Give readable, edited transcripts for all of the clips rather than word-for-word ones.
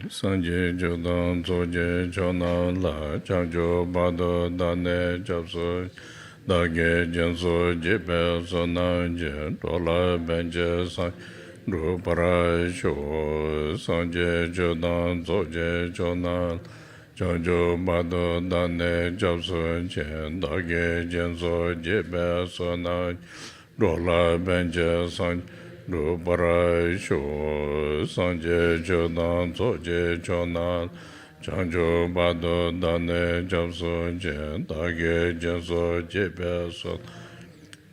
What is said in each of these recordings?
Sanje Jodan Zoje Jona La Changjo Bado Dane Japso Dage Jenso Jepe Sonanje Dola Benje San Rupara Sho Sanje Jodan Zoje Jona Changjo Bado Dane Japso Chen Dage Jenso Jepe Sonanje Dola Benje San Rupara Sho Sanje Jodan Zoje Jona Chanjo Bado Dane Japso Jen Dage Jenso Jepe Son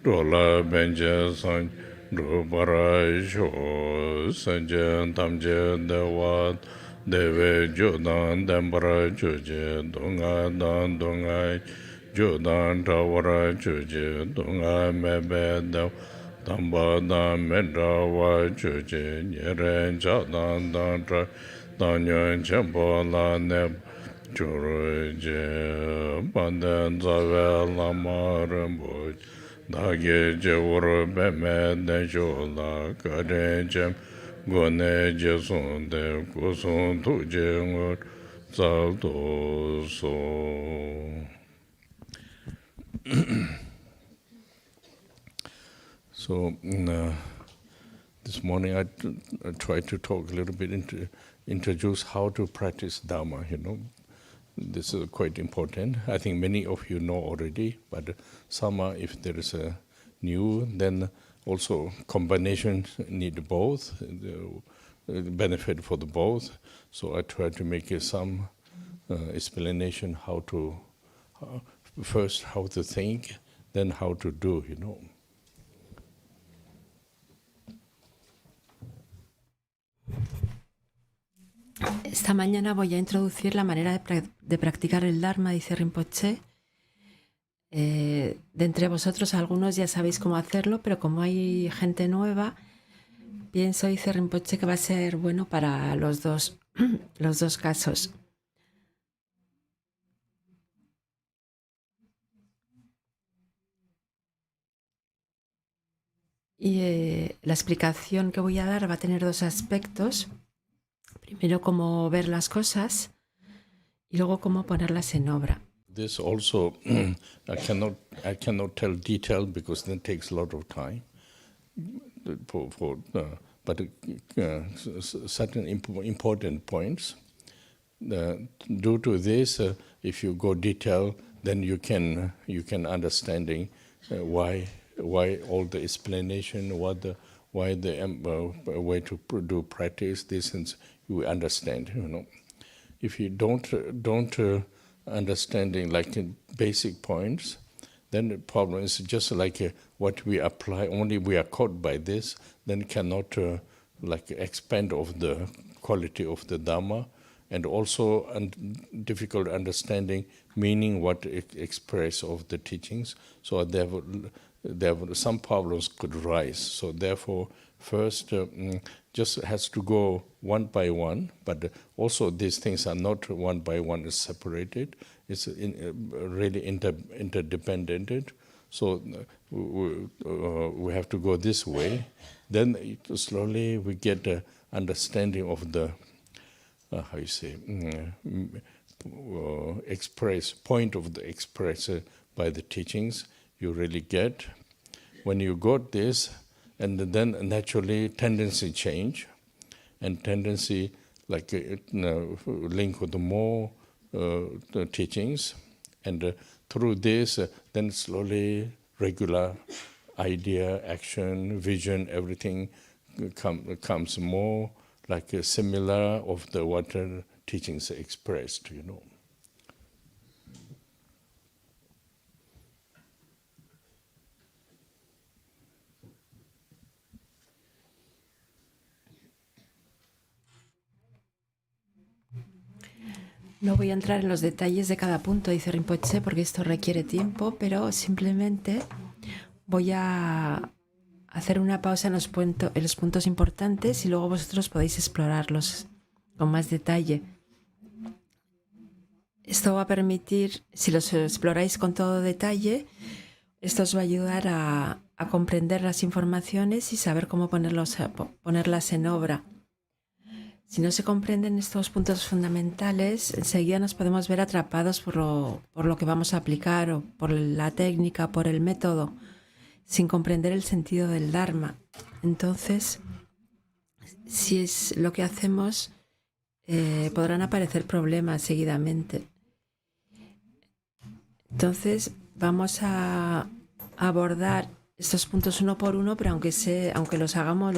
Dola Benje San Rupara Sho Sanje Tamje Dewa Deve Jodan Dembara Choje Donga Dan Donga Jodan Tawara Choje Donga Mebe Dewa Tamba Dan Medra Wa Choje Nyeren Chadan Dan Tra Danyon Chempo La Neb Churu Je Banden Zave Lama Rimpoché Dage Je Wuru Beme Densho La Karen Chem Gone Je Son De Kusun Tu Je Ngur Zal Do So. So this morning I tried to talk a little bit, introduce how to practice Dharma, This is quite important. I think many of you know already, but some if there is a new, then also combination need both, the benefit for the both. So I try to make some explanation how to, first how to think, then how to do, Esta mañana voy a introducir la manera de practicar el Dharma, dice Rinpoché. De entre vosotros algunos ya sabéis cómo hacerlo, pero como hay gente nueva, pienso, dice Rinpoché, que va a ser bueno para los dos casos. Y la explicación que voy a dar va a tener dos aspectos. Primero, cómo ver las cosas y luego cómo ponerlas en obra. This also, I cannot tell detail because then takes a lot of time. But certain important points. Due to this, if you go detail, then you can understanding why all the explanation, why the way to do practice this, and you understand. If you don't understanding like basic points, then the problem is just like what we apply. Only we are caught by this, then cannot like expand of the quality of the Dhamma, and also difficult understanding meaning what express of the teachings. So there some problems could rise. So therefore, first just has to go one by one, but also these things are not one by one, is separated. It's really interdependent. So we have to go this way. Then slowly we get an understanding of the, how you say, point of the express by the teachings. You really get. When you got this, and then naturally tendency change, and tendency like link with the more the teachings, and through this, then slowly regular idea, action, vision, everything comes more like similar of the what teachings expressed, No voy a entrar en los detalles de cada punto, dice Rinpoché, porque esto requiere tiempo, pero simplemente voy a hacer una pausa en los puntos importantes y luego vosotros podéis explorarlos con más detalle. Esto va a permitir, si los exploráis con todo detalle, esto os va a ayudar a comprender las informaciones y saber cómo ponerlas en obra. Si no se comprenden estos puntos fundamentales, enseguida nos podemos ver atrapados por lo que vamos a aplicar o por la técnica, por el método, sin comprender el sentido del Dharma. Entonces, si es lo que hacemos, podrán aparecer problemas seguidamente. Entonces, vamos a abordar estos puntos uno por uno, pero aunque los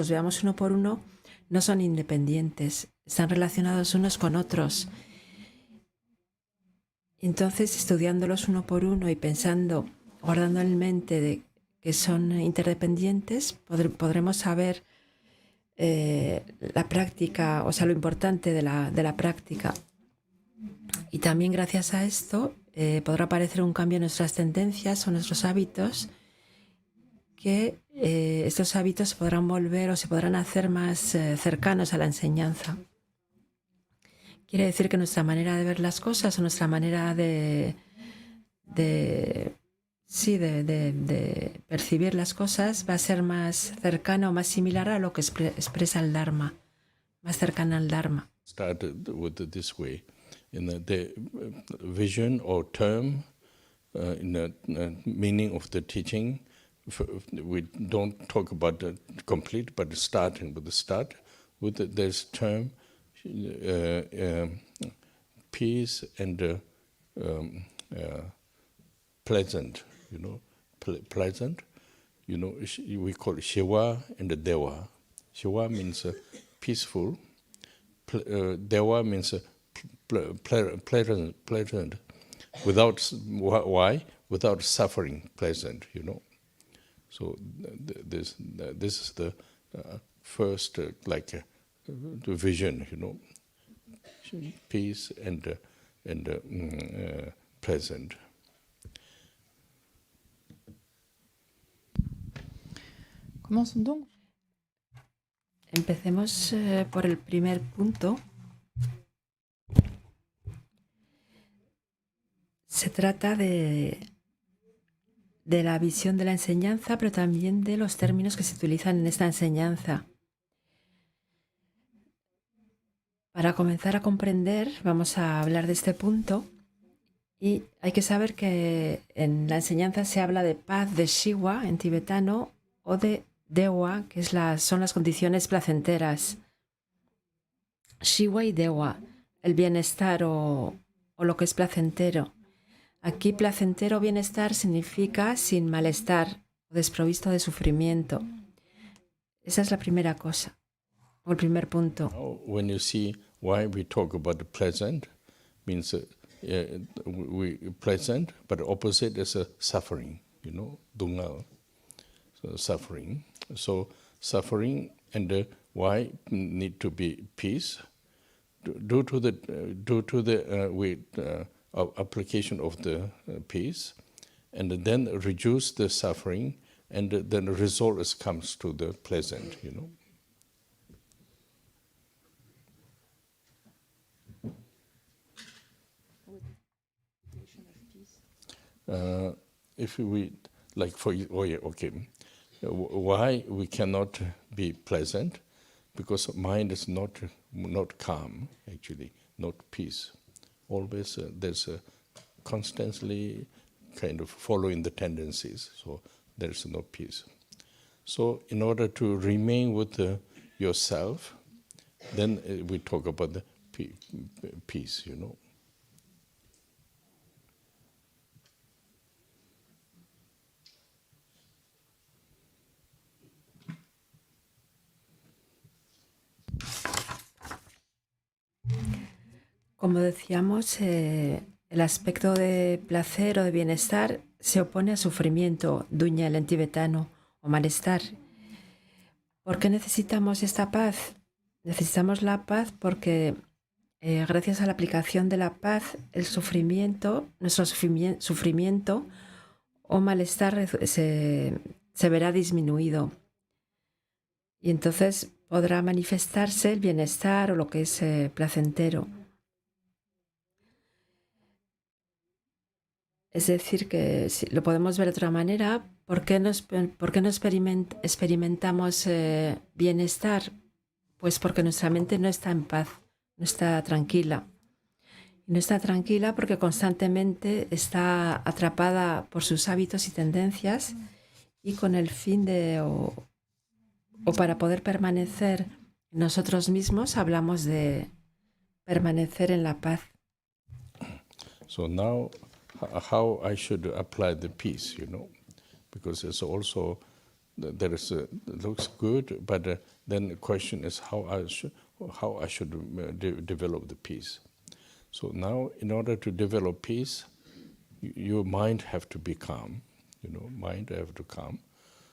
veamos uno por uno, no son independientes, están relacionados unos con otros. Entonces, estudiándolos uno por uno y pensando, guardando en mente que son interdependientes, podremos saber la práctica, o sea, lo importante de la práctica. Y también gracias a esto podrá aparecer un cambio en nuestras tendencias o nuestros hábitos, que estos hábitos se podrán volver o se podrán hacer más cercanos a la enseñanza. Quiere decir que nuestra manera de ver las cosas o nuestra manera de percibir las cosas va a ser más cercana o más similar a lo que expresa el Dharma, más cercana al Dharma. Started with this way. In the vision or term, in the meaning of the teaching, we don't talk about the complete, but starting with the start, with this term, peace and pleasant, pleasant. We call it Shiva and Deva. Shiva means peaceful. Deva means pleasant, without why? Without suffering, pleasant. So this is the first the vision. Peace and pleasant. Commençons donc. Empecemos por el primer punto. Se trata de la visión de la enseñanza, pero también de los términos que se utilizan en esta enseñanza. Para comenzar a comprender, vamos a hablar de este punto, y hay que saber que en la enseñanza se habla de paz, de Shiva en tibetano, o de Dewa, que son las condiciones placenteras. Shiva y Dewa, el bienestar o lo que es placentero. Aquí placentero o bienestar significa sin malestar o desprovisto de sufrimiento. Esa es la primera cosa, o el primer punto. When you see why we talk about the pleasant, means we pleasant, but opposite is suffering, dunga, so suffering. So suffering and why need to be peace? Due to the application of the peace, and then reduce the suffering, and then the result comes to the pleasant. If we why we cannot be pleasant? Because mind is not calm, actually, not peace. Always there's constantly kind of following the tendencies, so there's no peace. So in order to remain with yourself, then we talk about the peace, Como decíamos, el aspecto de placer o de bienestar se opone a sufrimiento, duñel en tibetano, o malestar. ¿Por qué necesitamos esta paz? Necesitamos la paz porque gracias a la aplicación de la paz, nuestro sufrimiento o malestar se verá disminuido. Y entonces podrá manifestarse el bienestar o lo que es placentero. Es decir, que si lo podemos ver de otra manera, ¿por qué no experimentamos bienestar? Pues porque nuestra mente no está en paz, no está tranquila. Y no está tranquila porque constantemente está atrapada por sus hábitos y tendencias y con el fin de, o para poder permanecer nosotros mismos, hablamos de permanecer en la paz. So now, how I should apply the peace, because it's also there is looks good, but then the question is how I should develop the peace. So now, in order to develop peace, your mind have to be calm. Mind have to calm.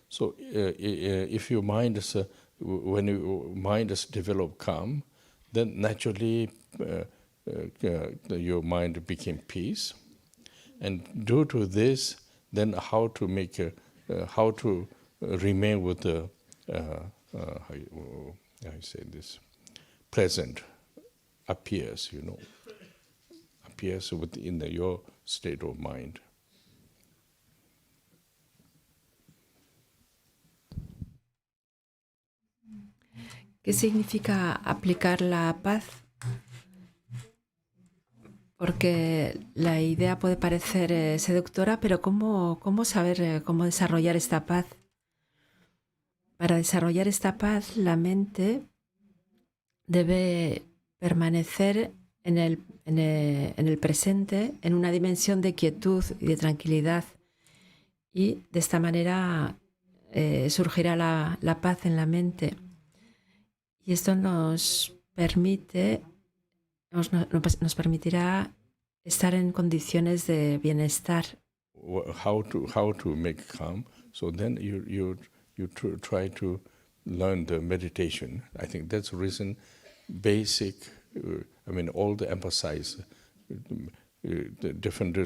So if your mind is when your mind is developed calm, then naturally your mind became peace. And due to this, then how to make how to remain with the how you say this present appears, appears within your state of mind. ¿Qué significa aplicar la paz? Porque la idea puede parecer seductora, pero ¿cómo saber cómo desarrollar esta paz? Para desarrollar esta paz, la mente debe permanecer en el presente, en una dimensión de quietud y de tranquilidad. Y de esta manera surgirá la paz en la mente. Y esto nos permitirá estar en condiciones de bienestar. How to make calm? So then you try to learn the meditation. I think that's the reason. Basic. All the emphasize the different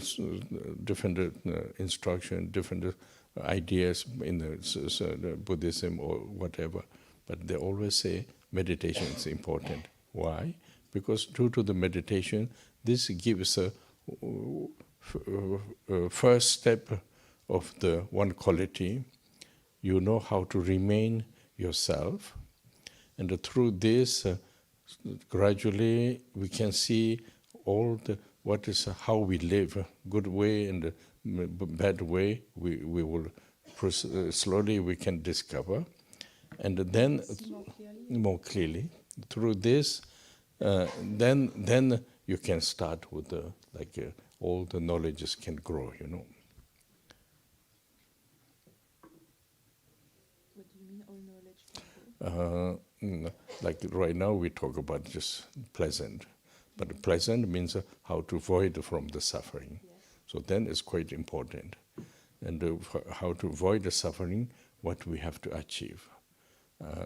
instruction, different ideas in the Buddhism or whatever. But they always say meditation is important. Why? Because due to the meditation, this gives a first step of the one quality. You know how to remain yourself. And through this, gradually we can see all how we live, good way and bad way. We will slowly we can discover. And then more clearly through this, then you can start with all the knowledges can grow. What do you mean all knowledge can grow? Like right now we talk about just pleasant, but pleasant means how to avoid from the suffering. Yes. So then it's quite important, and how to avoid the suffering, what we have to achieve.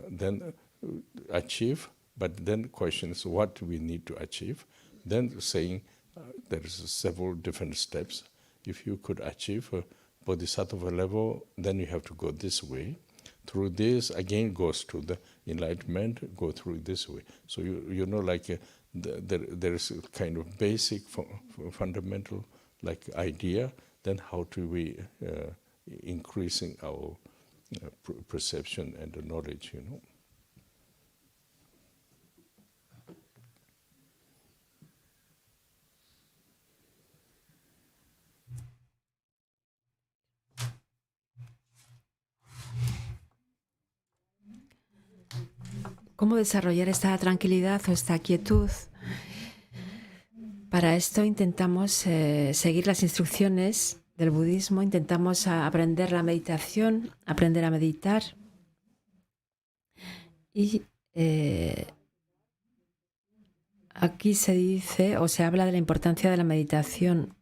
Then achieve, but then questions what we need to achieve. Then saying there is several different steps. If you could achieve bodhisattva level, then you have to go this way. Through this again goes to the enlightenment. Go through this way. So there is a kind of basic fundamental idea. Then how do we increasing our perception and the knowledge, ¿Cómo desarrollar esta tranquilidad o esta quietud? Para esto intentamos seguir las instrucciones del budismo, intentamos aprender la meditación, aprender a meditar. Y aquí se dice o se habla de la importancia de la meditación.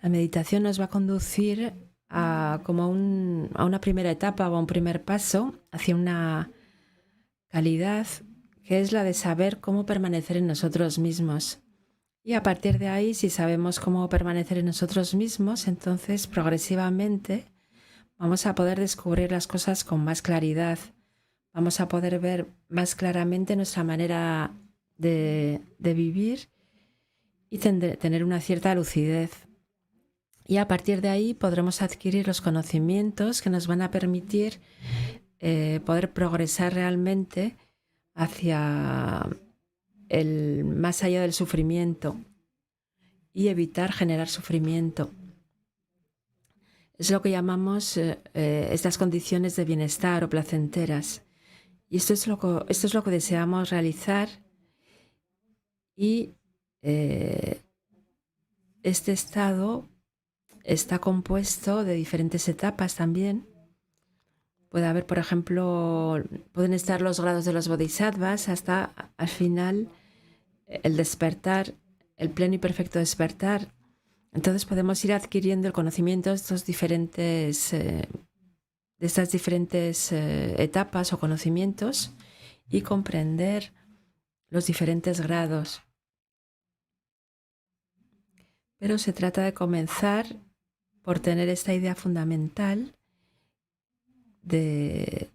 La meditación nos va a conducir a una primera etapa o a un primer paso hacia una calidad que es la de saber cómo permanecer en nosotros mismos. Y a partir de ahí, si sabemos cómo permanecer en nosotros mismos, entonces progresivamente vamos a poder descubrir las cosas con más claridad. Vamos a poder ver más claramente nuestra manera de vivir y tener una cierta lucidez. Y a partir de ahí podremos adquirir los conocimientos que nos van a permitir poder progresar realmente hacia el más allá del sufrimiento y evitar generar sufrimiento. Es lo que llamamos estas condiciones de bienestar o placenteras. Y esto es lo que deseamos realizar. Y este estado está compuesto de diferentes etapas también. Puede haber, por ejemplo, pueden estar los grados de los bodhisattvas hasta al final el despertar, el pleno y perfecto despertar. Entonces podemos ir adquiriendo el conocimiento de estas diferentes etapas o conocimientos y comprender los diferentes grados. Pero se trata de comenzar por tener esta idea fundamental de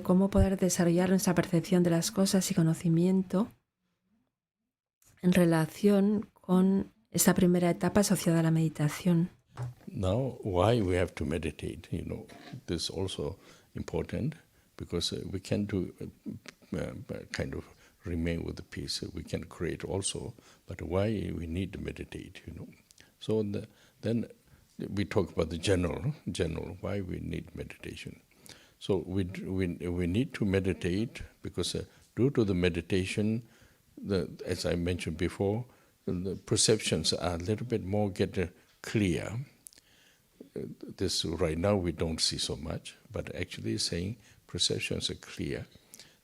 cómo poder desarrollar nuestra percepción de las cosas y conocimiento en relación con esta primera etapa asociada a la meditación. Now, why we have to meditate? This is also important because we can do kind of remain with the peace. We can create also, but why we need to meditate? So then we talk about the general why we need meditation. So we need to meditate because due to the meditation, as I mentioned before, the perceptions are a little bit more clear. This right now we don't see so much, but actually saying perceptions are clear.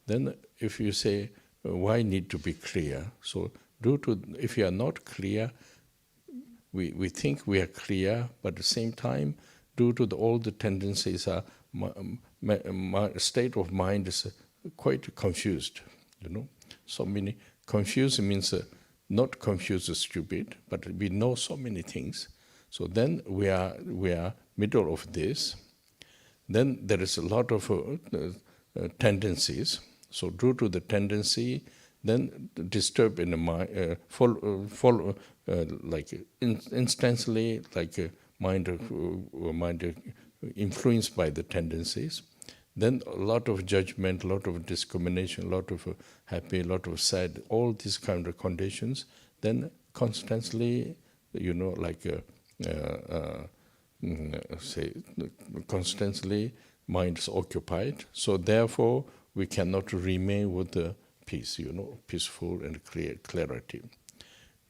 Then if you say why need to be clear, so if you are not clear, we think we are clear, but at the same time, due to all the tendencies, my state of mind is quite confused. So many confused means not confused as stupid, but we know so many things. So then we are middle of this. Then there is a lot of tendencies. So due to the tendency, then disturb in the mind, follow like instantly, like mind influenced by the tendencies. Then a lot of judgment, a lot of discrimination, a lot of happy, a lot of sad, all these kind of conditions. Then constantly, constantly mind is occupied. So therefore, we cannot remain with the peace, peaceful and clear clarity.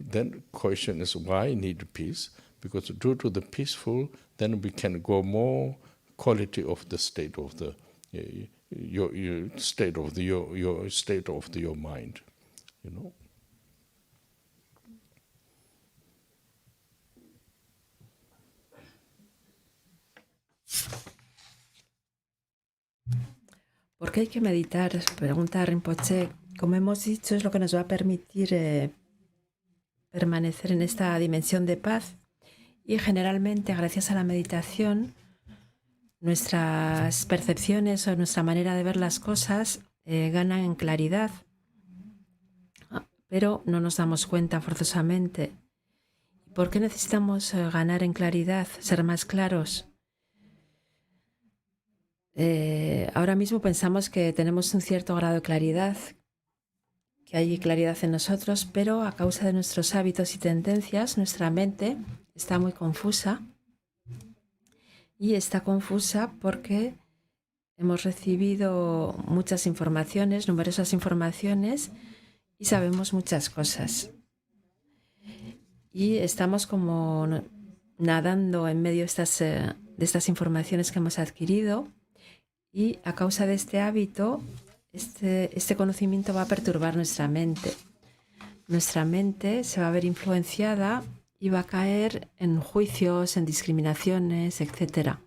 Then question is why need peace? Because due to the peaceful, then we can go more quality of the state of the your state of your mind, ¿Por qué hay que meditar? Pregunta Rinpoché. Como hemos dicho, es lo que nos va a permitir permanecer en esta dimensión de paz y generalmente gracias a la meditación nuestras percepciones o nuestra manera de ver las cosas ganan en claridad, pero no nos damos cuenta forzosamente. ¿Por qué necesitamos ganar en claridad, ser más claros? Ahora mismo pensamos que tenemos un cierto grado de claridad, que hay claridad en nosotros, pero a causa de nuestros hábitos y tendencias, nuestra mente está muy confusa. Y está confusa porque hemos recibido muchas informaciones, numerosas informaciones, y sabemos muchas cosas. Y estamos como nadando en medio de estas informaciones que hemos adquirido. Y a causa de este hábito, este conocimiento va a perturbar nuestra mente. Nuestra mente se va a ver influenciada y va a caer en juicios, en discriminaciones, etc.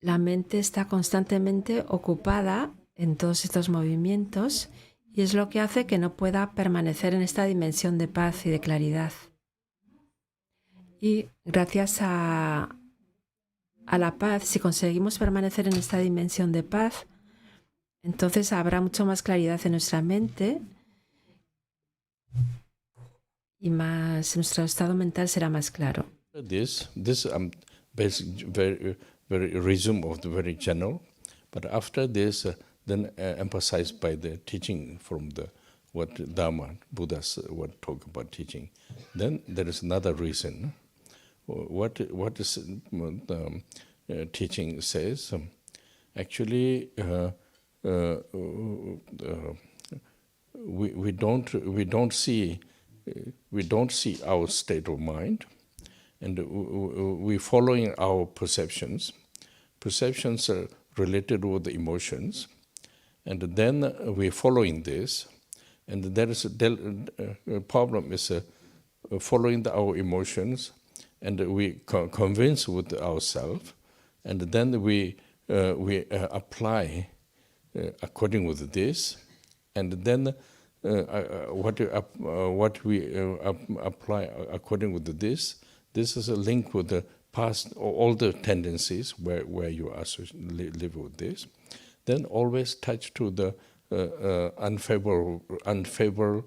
La mente está constantemente ocupada en todos estos movimientos y es lo que hace que no pueda permanecer en esta dimensión de paz y de claridad. Y gracias a la paz, si conseguimos permanecer en esta dimensión de paz, entonces habrá mucho más claridad en nuestra mente y nuestro estado mental será más claro. This very very resume of the very general. But after this, then emphasized by the teaching from the what Dharma, Buddha's what talk about teaching. Then there is another reason. What is teaching says? Actually, we don't see our state of mind, and we following our perceptions. Perceptions are related with the emotions, and then we following this, and there is a problem is following our emotions, and we convince with ourselves, and then we apply according with this, and then what we apply according with this is a link with the past, all the tendencies where you live with this. Then always touch to the unfavorable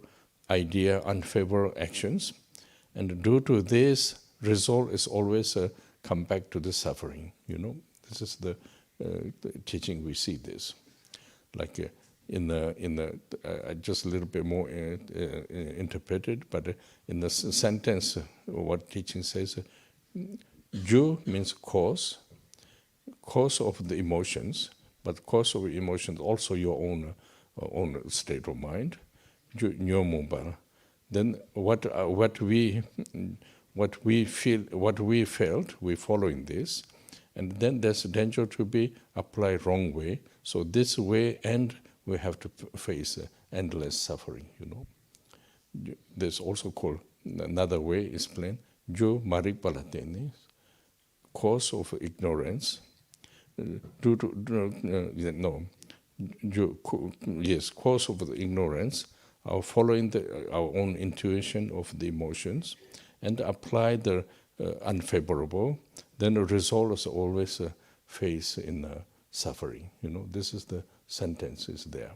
idea, unfavorable actions, and due to this, result is always come back to the suffering. This is the teaching. We see this, like in the just a little bit more interpreted, but in the sentence, what teaching says, Ju means cause of the emotions, but cause of emotions also your own state of mind. Ju nyomumba. Then what we felt, we following this, and then there's a danger to be applied wrong way. So this way, and we have to face endless suffering. There's also called another way explained. Jo marik palateni, cause of ignorance. Cause of the ignorance, our following our own intuition of the emotions, and apply the unfavorable, then the result is always face in suffering. This is the sentence is there.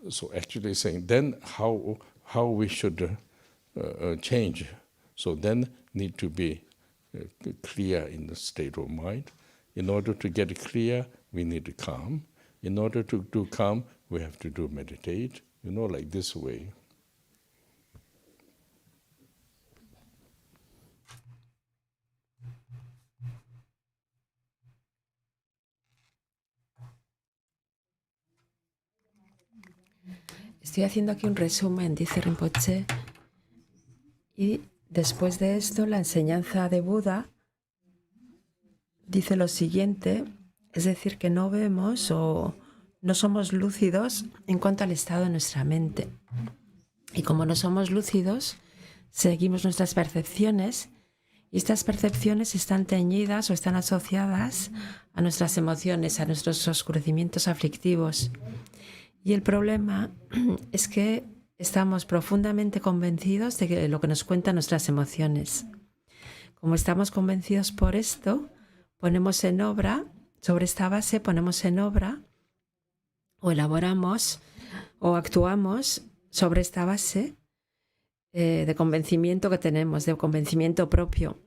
So actually saying then how we should change. So then need to be clear in the state of mind. In order to get clear, we need to calm. In order to do calm, we have to do meditate. Like this way. Estoy haciendo aquí un resumen, dice Rinpoché, y después de esto la enseñanza de Buda dice lo siguiente, es decir, que no vemos o no somos lúcidos en cuanto al estado de nuestra mente. Y como no somos lúcidos, seguimos nuestras percepciones y estas percepciones están teñidas o están asociadas a nuestras emociones, a nuestros oscurecimientos aflictivos. Y el problema es que estamos profundamente convencidos de lo que nos cuentan nuestras emociones. Como estamos convencidos por esto, ponemos en obra, sobre esta base ponemos en obra o elaboramos o actuamos sobre esta base de convencimiento que tenemos, de convencimiento propio.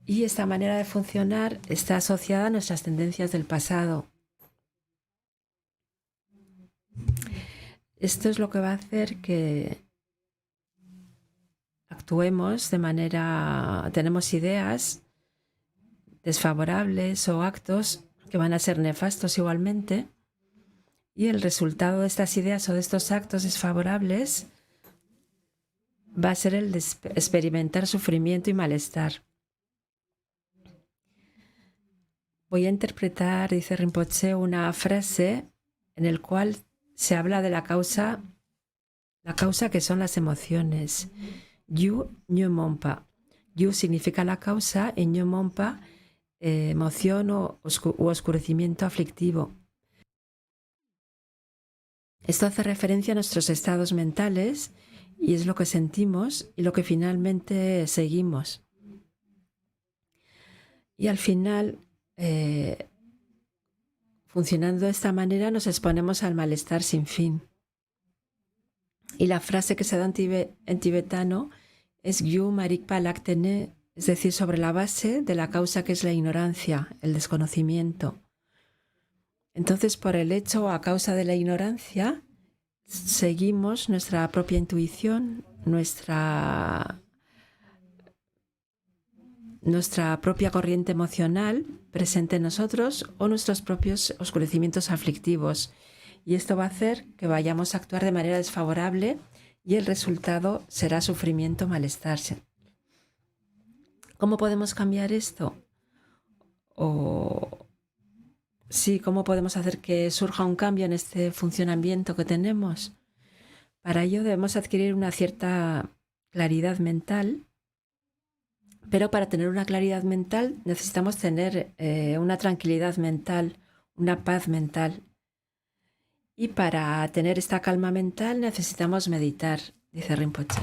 Y esta manera de funcionar está asociada a nuestras tendencias del pasado. Esto es lo que va a hacer que actuemos de manera, tenemos ideas desfavorables o actos que van a ser nefastos igualmente, y el resultado de estas ideas o de estos actos desfavorables va a ser el de experimentar sufrimiento y malestar. Voy a interpretar, dice Rinpoché, una frase en la cual se habla de la causa que son las emociones. Yu Nyomompa. Yu significa la causa y Nyomompa emoción u oscurecimiento aflictivo. Esto hace referencia a nuestros estados mentales y es lo que sentimos y lo que finalmente seguimos. Y al final, funcionando de esta manera, nos exponemos al malestar sin fin. Y la frase que se da en tibetano es Gyu Marik Palaktene, es decir, sobre la base de la causa que es la ignorancia, el desconocimiento. Entonces, por el hecho o a causa de la ignorancia, seguimos nuestra propia intuición, nuestra propia corriente emocional presente en nosotros o nuestros propios oscurecimientos aflictivos. Y esto va a hacer que vayamos a actuar de manera desfavorable y el resultado será sufrimiento, malestar. ¿Cómo podemos cambiar esto? ¿Cómo podemos hacer que surja un cambio en este funcionamiento que tenemos? Para ello debemos adquirir una cierta claridad mental, pero para tener una claridad mental necesitamos tener una tranquilidad mental, una paz mental. Y para tener esta calma mental necesitamos meditar, dice Rinpoché.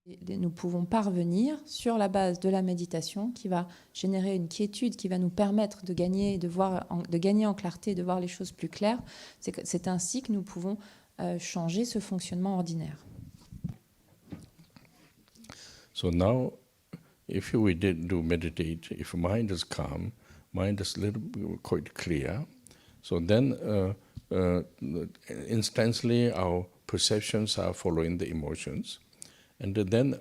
Nous pouvons parvenir sur la base de la méditation qui va générer une quiétude qui va nous permettre de gagner, de gagner en clarté, de voir les choses plus claires. C'est ainsi que nous pouvons changer ce fonctionnement ordinaire. So now, if we do meditate, if mind is calm, mind is quite clear, so then instantly our perceptions are following the emotions. And then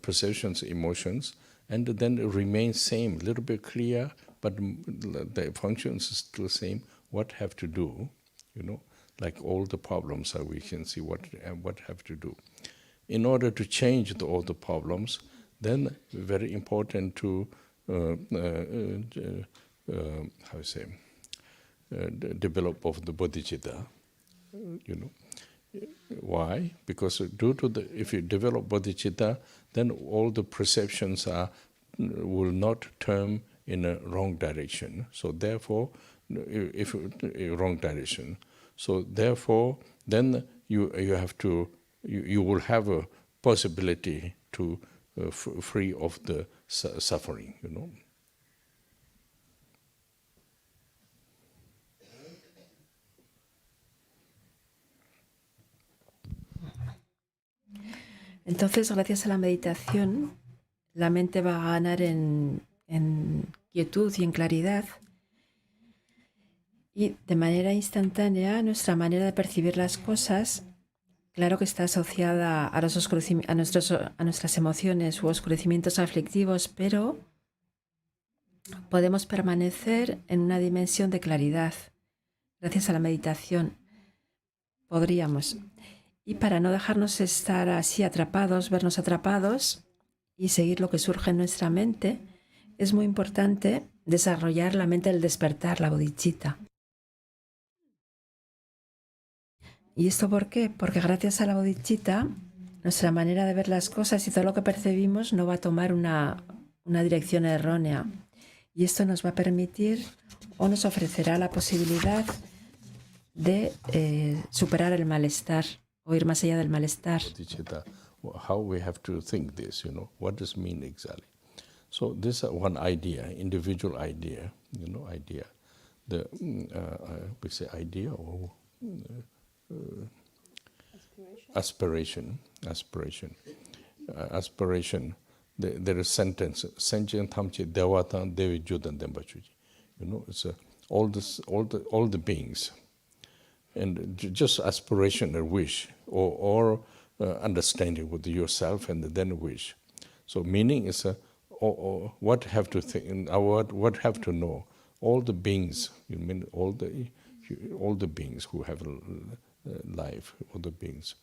perceptions, emotions, and then remain same, little bit clear, but the functions is still same. What have to do, like all the problems, we can see what have to do. In order to change all the problems, then very important to develop of the bodhicitta, Why? Because if you develop bodhicitta, then all the perceptions will not turn in a wrong direction. So therefore, wrong direction. So therefore, then you will have a possibility to free of the suffering. Entonces, gracias a la meditación, la mente va a ganar en quietud y en claridad. Y de manera instantánea, nuestra manera de percibir las cosas, claro que está asociada a nuestras emociones u oscurecimientos aflictivos, pero podemos permanecer en una dimensión de claridad. Gracias a la meditación podríamos. Y para no dejarnos estar así atrapados, vernos atrapados y seguir lo que surge en nuestra mente, es muy importante desarrollar la mente del despertar, la bodhicitta. ¿Y esto por qué? Porque gracias a la bodhicitta, nuestra manera de ver las cosas y todo lo que percibimos no va a tomar una dirección errónea. Y esto nos va a permitir o nos ofrecerá la posibilidad de superar el malestar o ir más allá del malestar. How we have to think this, what does mean exactly? So this is one idea, individual idea, idea. The we say idea or aspiration. There is sentence. Senchen thamche devatan devi judan dembachuji. It's all the beings. And just aspiration or wish, or understanding with yourself and then wish. So meaning is what have to think, what have to know. All the beings, you mean all the beings who have life, all the beings,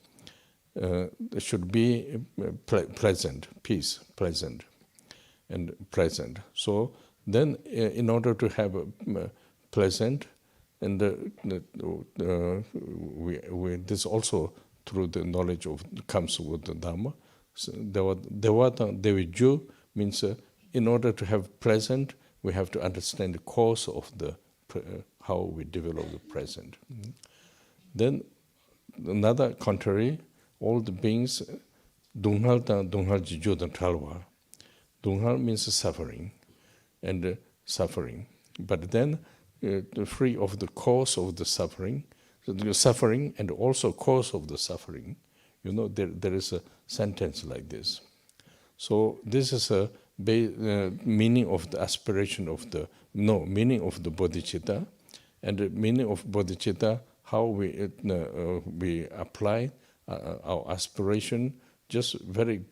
should be pleasant, peace, pleasant, and present. So then, in order to have pleasant. And this also through the knowledge comes with the Dhamma. So Devata Deviju means in order to have present, we have to understand the cause of how we develop the present. Then another contrary, all the beings Dunghal Jiju dan Talwa. Dunghal means suffering, and suffering. But then free of the cause of the suffering and also cause of the suffering. There is a sentence like this. So this is a meaning of the aspiration of the, meaning of the bodhicitta, and the meaning of bodhicitta, how we apply our aspiration, just very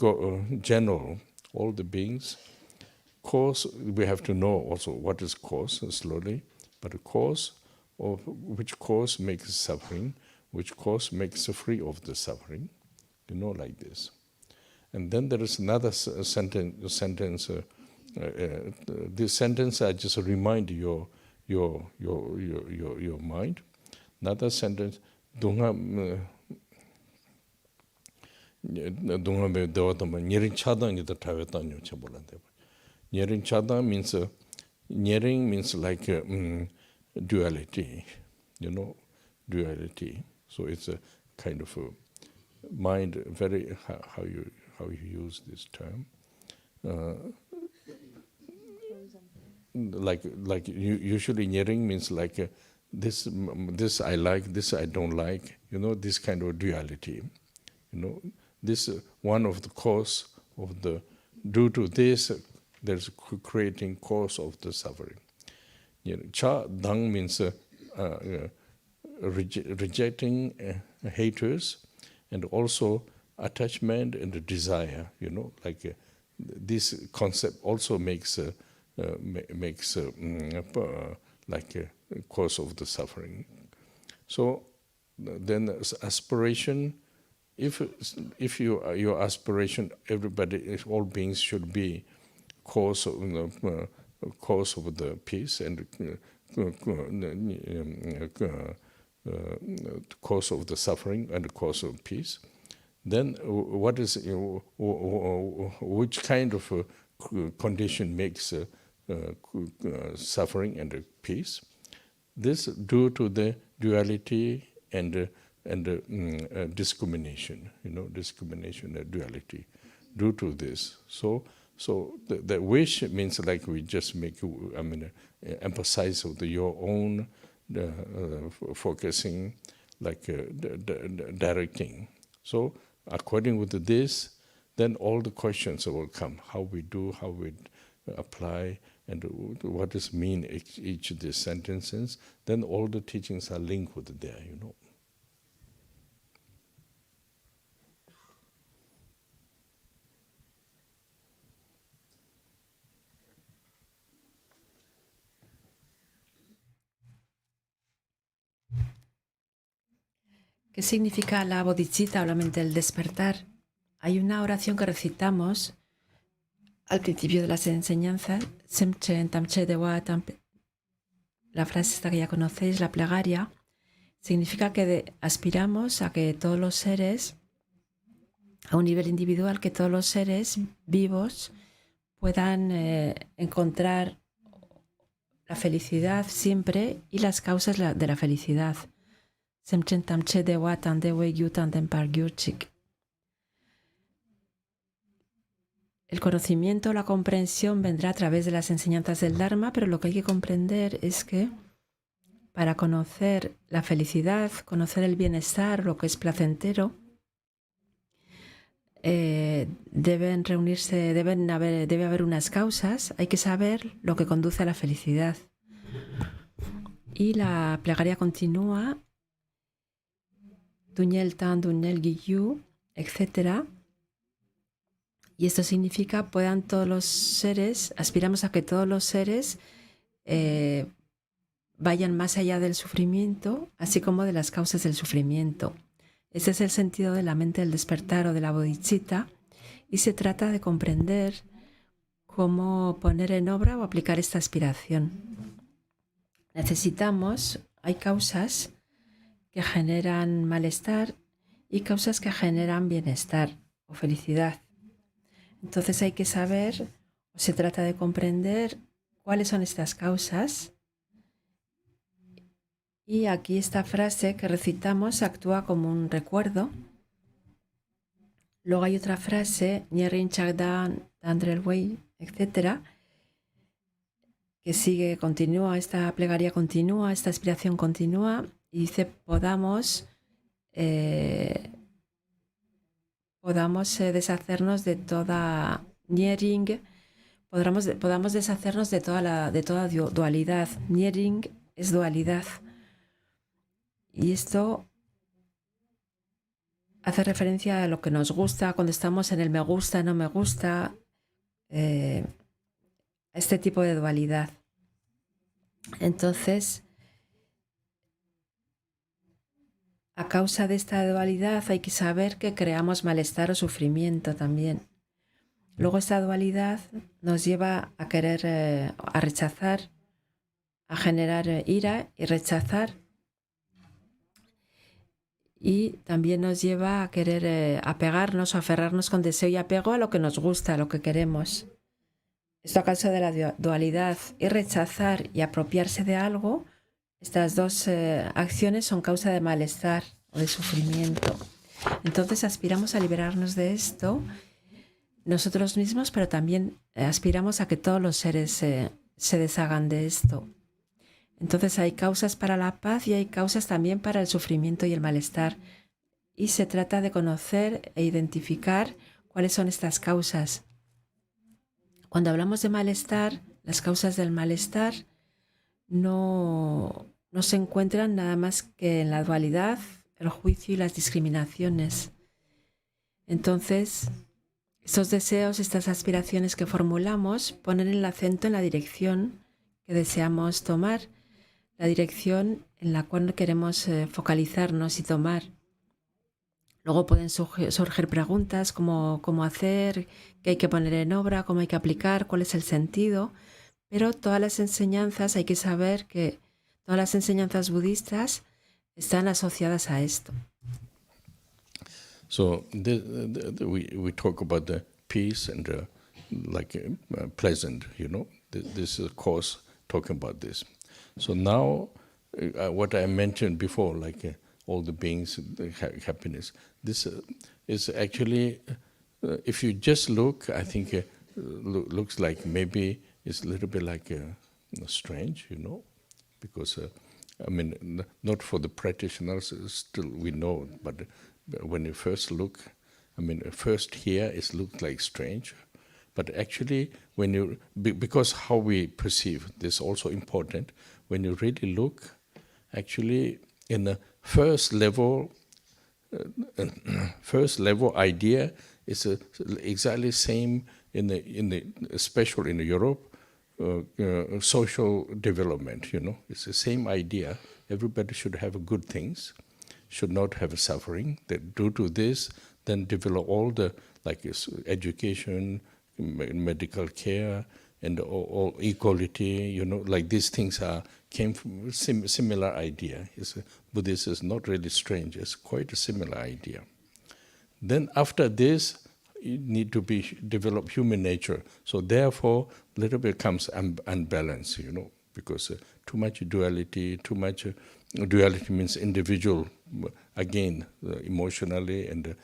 general, all the beings. Cause, we have to know also what is cause slowly, but the cause of which cause makes suffering, which cause makes free of the suffering, like this. And then there is another sentence. This sentence I just remind your mind. Another sentence, dunga me devatama nyerin chadang ita tavetanyo chabolante. Nyerin chadang means like duality, duality. So it's a kind of a mind, very how you use this term. Like usually nyering means like this I like, this I don't like, this kind of duality. This one of the cause of the, due to this there's creating cause of the suffering. Cha dang means rejecting haters, and also attachment and desire. Like this concept also makes like a cause of the suffering. So then aspiration, if your aspiration, everybody, all beings should be cause of the peace and cause of the suffering and cause of peace, then what is which kind of condition makes suffering and peace? This due to the duality and discrimination, discrimination and duality, due to this. So the wish means like we just make, emphasize of your own focusing, like directing. So according with this, then all the questions will come: how we do, how we apply, and what does mean each of these sentences. Then all the teachings are linked with there, ¿Qué significa la bodhicitta o la mente del despertar? Hay una oración que recitamos al principio de las enseñanzas, la frase esta que ya conocéis, la plegaria, significa que aspiramos a que todos los seres, a un nivel individual, que todos los seres vivos puedan encontrar la felicidad siempre y las causas de la felicidad. El conocimiento, la comprensión vendrá a través de las enseñanzas del Dharma, pero lo que hay que comprender es que para conocer la felicidad, conocer el bienestar, lo que es placentero, debe haber unas causas, hay que saber lo que conduce a la felicidad. Y la plegaria continúa, Dunyel Tan, Dunyel Giyu, etc. Y esto significa puedan todos los seres, aspiramos a que todos los seres vayan más allá del sufrimiento, así como de las causas del sufrimiento. Ese es el sentido de la mente del despertar o de la bodhicitta, y se trata de comprender cómo poner en obra o aplicar esta aspiración. Hay causas que generan malestar y causas que generan bienestar o felicidad. Entonces hay que saber, o se trata de comprender cuáles son estas causas. Y aquí esta frase que recitamos actúa como un recuerdo. Luego hay otra frase, Nyerin Chagdan, Dandrelwei, etc., que continúa, esta plegaria continúa, esta aspiración continúa, y dice, podamos deshacernos de Niering, podamos deshacernos de toda dualidad. Niering es dualidad. Y esto hace referencia a lo que nos gusta cuando estamos en el me gusta, no me gusta, este tipo de dualidad. Entonces, a causa de esta dualidad hay que saber que creamos malestar o sufrimiento también. Luego esta dualidad nos lleva a querer, a rechazar, a generar ira y rechazar. Y también nos lleva a querer apegarnos o aferrarnos con deseo y apego a lo que nos gusta, a lo que queremos. Esto a causa de la dualidad. Y rechazar y apropiarse de algo, estas dos acciones son causa de malestar o de sufrimiento. Entonces aspiramos a liberarnos de esto nosotros mismos, pero también aspiramos a que todos los seres se deshagan de esto. Entonces hay causas para la paz y hay causas también para el sufrimiento y el malestar. Y se trata de conocer e identificar cuáles son estas causas. Cuando hablamos de malestar, las causas del malestar no se encuentran nada más que en la dualidad, el juicio y las discriminaciones. Entonces, estos deseos, estas aspiraciones que formulamos ponen el acento en la dirección que deseamos tomar, la dirección en la cual queremos focalizarnos y tomar. Luego pueden surgir preguntas como cómo hacer, qué hay que poner en obra, cómo hay que aplicar, cuál es el sentido, pero todas las enseñanzas, hay que saber que todas las enseñanzas budistas están asociadas a esto. So we talk about the peace and pleasant, This is of course talking about this. So now what I mentioned before, all the beings, happiness. This is actually, if you just look, I think looks like maybe it's a little bit strange, because not for the practitioners, still we know, but when you first look, first here it looks like strange, but actually when you, because how we perceive this is also important, when you really look, actually in the first level idea is exactly same in the especially in Europe, social development. It's the same idea. Everybody should have good things, should not have suffering. That due to this, then develop all the education, medical care, and all equality. These things came from similar idea. Buddhism is not really strange. It's quite a similar idea. Then after this, you need to develop human nature. So therefore, little bit comes unbalance, because too much duality. Duality means individual, again, emotionally and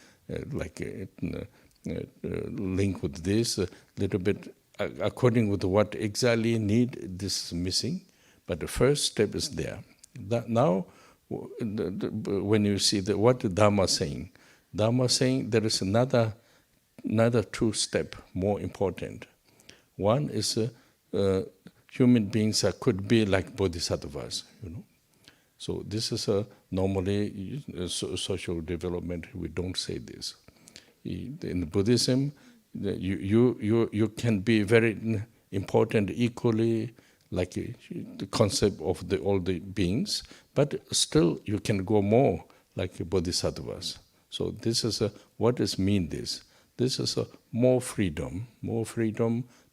link with this little bit according with what exactly need. This is missing. But the first step is there. Now, when you see what the Dharma is saying there is another two step more important. One is human beings could be like bodhisattvas, So this is normally social development. We don't say this. In Buddhism, you can be very important equally, like the concept of all the beings, but still you can go more like bodhisattvas. So this is what does mean this? This is more freedom,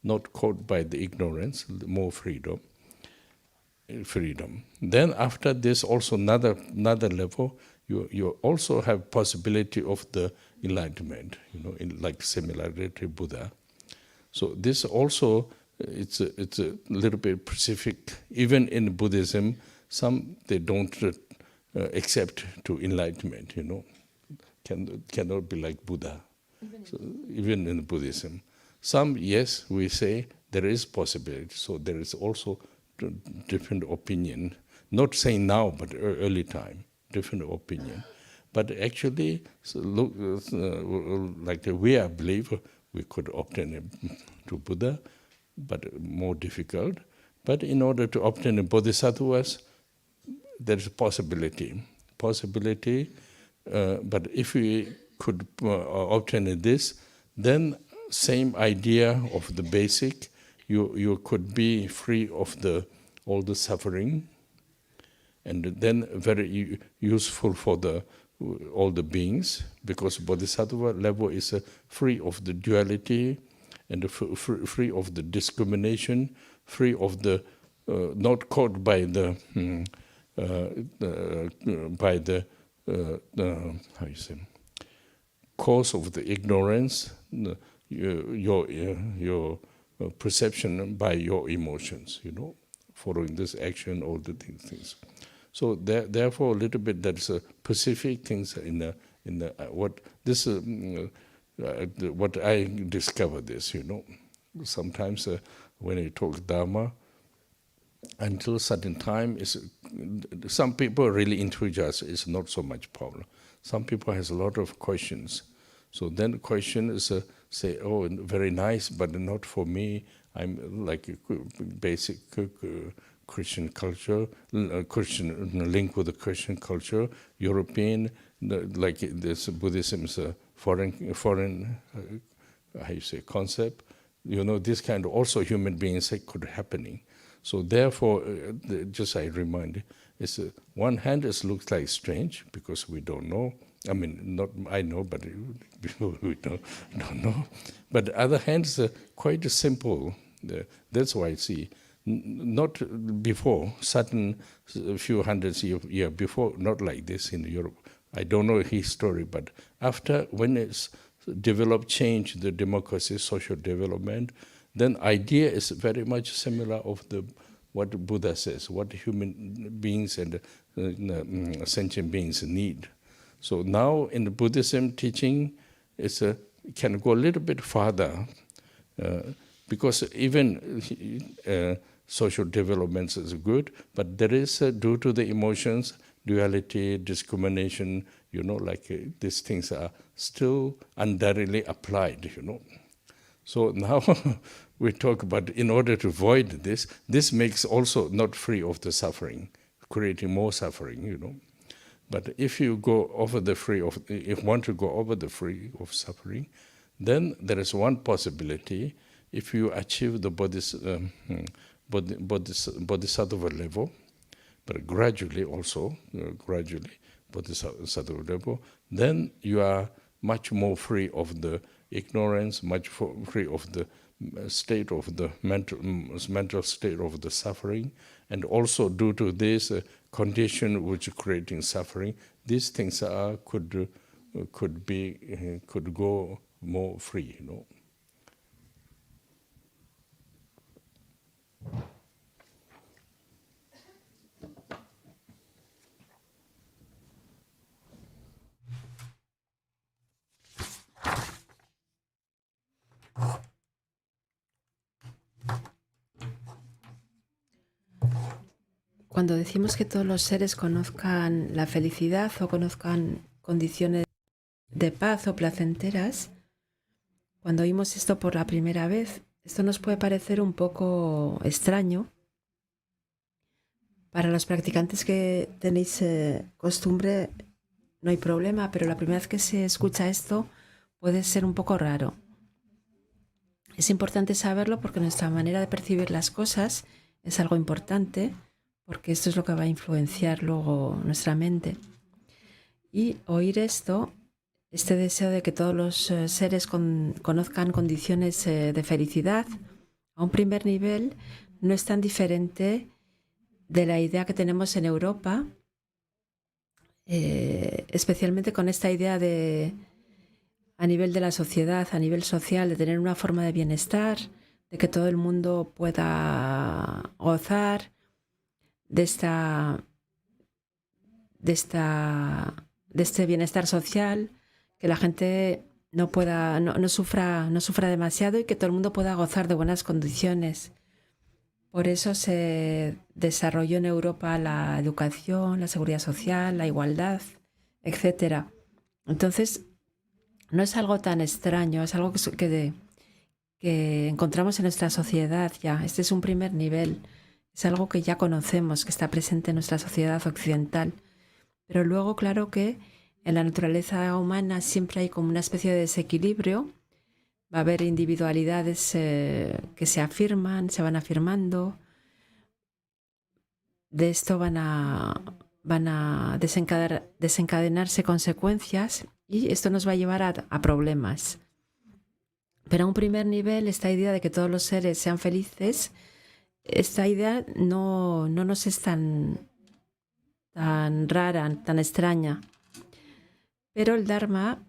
not caught by the ignorance, more freedom. Then after this, also another level, you also have possibility of the enlightenment, similarly to Buddha. So this also, it's a little bit specific. Even in Buddhism, some they don't accept to enlightenment. Cannot be like Buddha. Even in Buddhism, some yes, we say there is possibility. So there is also different opinion. Not saying now, but early time, different opinion. But actually, look, we I believe we could obtain it to Buddha, but more difficult. But in order to obtain the bodhisattvas, there is a possibility. But if we could obtain this, then same idea of the basic, you could be free of all the suffering, and then very useful for all the beings, because bodhisattva level is free of the duality and free of the discrimination, free of the not caught by the how you say, cause of the ignorance, your perception by your emotions, following this action, all the things. So therefore, a little bit there's a specific things in what this what I discovered this. Sometimes when you talk Dharma, until a certain time, some people are really enthusiastic. It's not so much problem. Some people has a lot of questions. So then the question is say, oh, very nice, but not for me. I'm like a basic Christian culture, Christian link with the Christian culture, European, like this Buddhism is a foreign how you say, concept. This kind of also human beings could happening. So therefore, just I remind, it's one hand it looks like strange because we don't know. I mean, not I know, but we don't know. But the other hand is quite simple. That's why I see, not before, certain few hundreds years before, not like this in Europe. I don't know his story, but after, when it's developed, change, the democracy, social development, then idea is very much similar of what Buddha says, what human beings and sentient beings need. So now in the Buddhism teaching, it can go a little bit farther, because even social developments is good, but there is, due to the emotions, duality, discrimination, these things are still undirectly applied, So now we talk about, in order to avoid this makes also not free of the suffering, creating more suffering, But if you go over if want to go over the free of suffering, then there is one possibility. If you achieve the bodhisattva level, but gradually bodhisattva level, then you are much more free of the ignorance, much free of the state of the mental state of the suffering, and also due to this condition which is creating suffering, these things could go more free, Cuando decimos que todos los seres conozcan la felicidad o conozcan condiciones de paz o placenteras, cuando oímos esto por la primera vez, esto nos puede parecer un poco extraño. Para los practicantes que tenéis costumbre no hay problema, pero la primera vez que se escucha esto puede ser un poco raro. Es importante saberlo porque nuestra manera de percibir las cosas es algo importante, porque esto es lo que va a influenciar luego nuestra mente. Y oír esto, este deseo de que todos los seres conozcan condiciones de felicidad, a un primer nivel no es tan diferente de la idea que tenemos en Europa, especialmente con esta idea a nivel de la sociedad, a nivel social, de tener una forma de bienestar, de que todo el mundo pueda gozar de este bienestar social, que la gente no sufra demasiado y que todo el mundo pueda gozar de buenas condiciones. Por eso se desarrolló en Europa la educación, la seguridad social, la igualdad, etc. Entonces, no es algo tan extraño, es algo que encontramos en nuestra sociedad ya. Este es un primer nivel, es algo que ya conocemos, que está presente en nuestra sociedad occidental. Pero luego, claro que en la naturaleza humana siempre hay como una especie de desequilibrio. Va a haber individualidades que se afirman, se van afirmando. De esto van a desencadenarse consecuencias y esto nos va a llevar a problemas. Pero a un primer nivel, esta idea de que todos los seres sean felices, esta idea no nos es tan rara, tan extraña. Pero el Dharma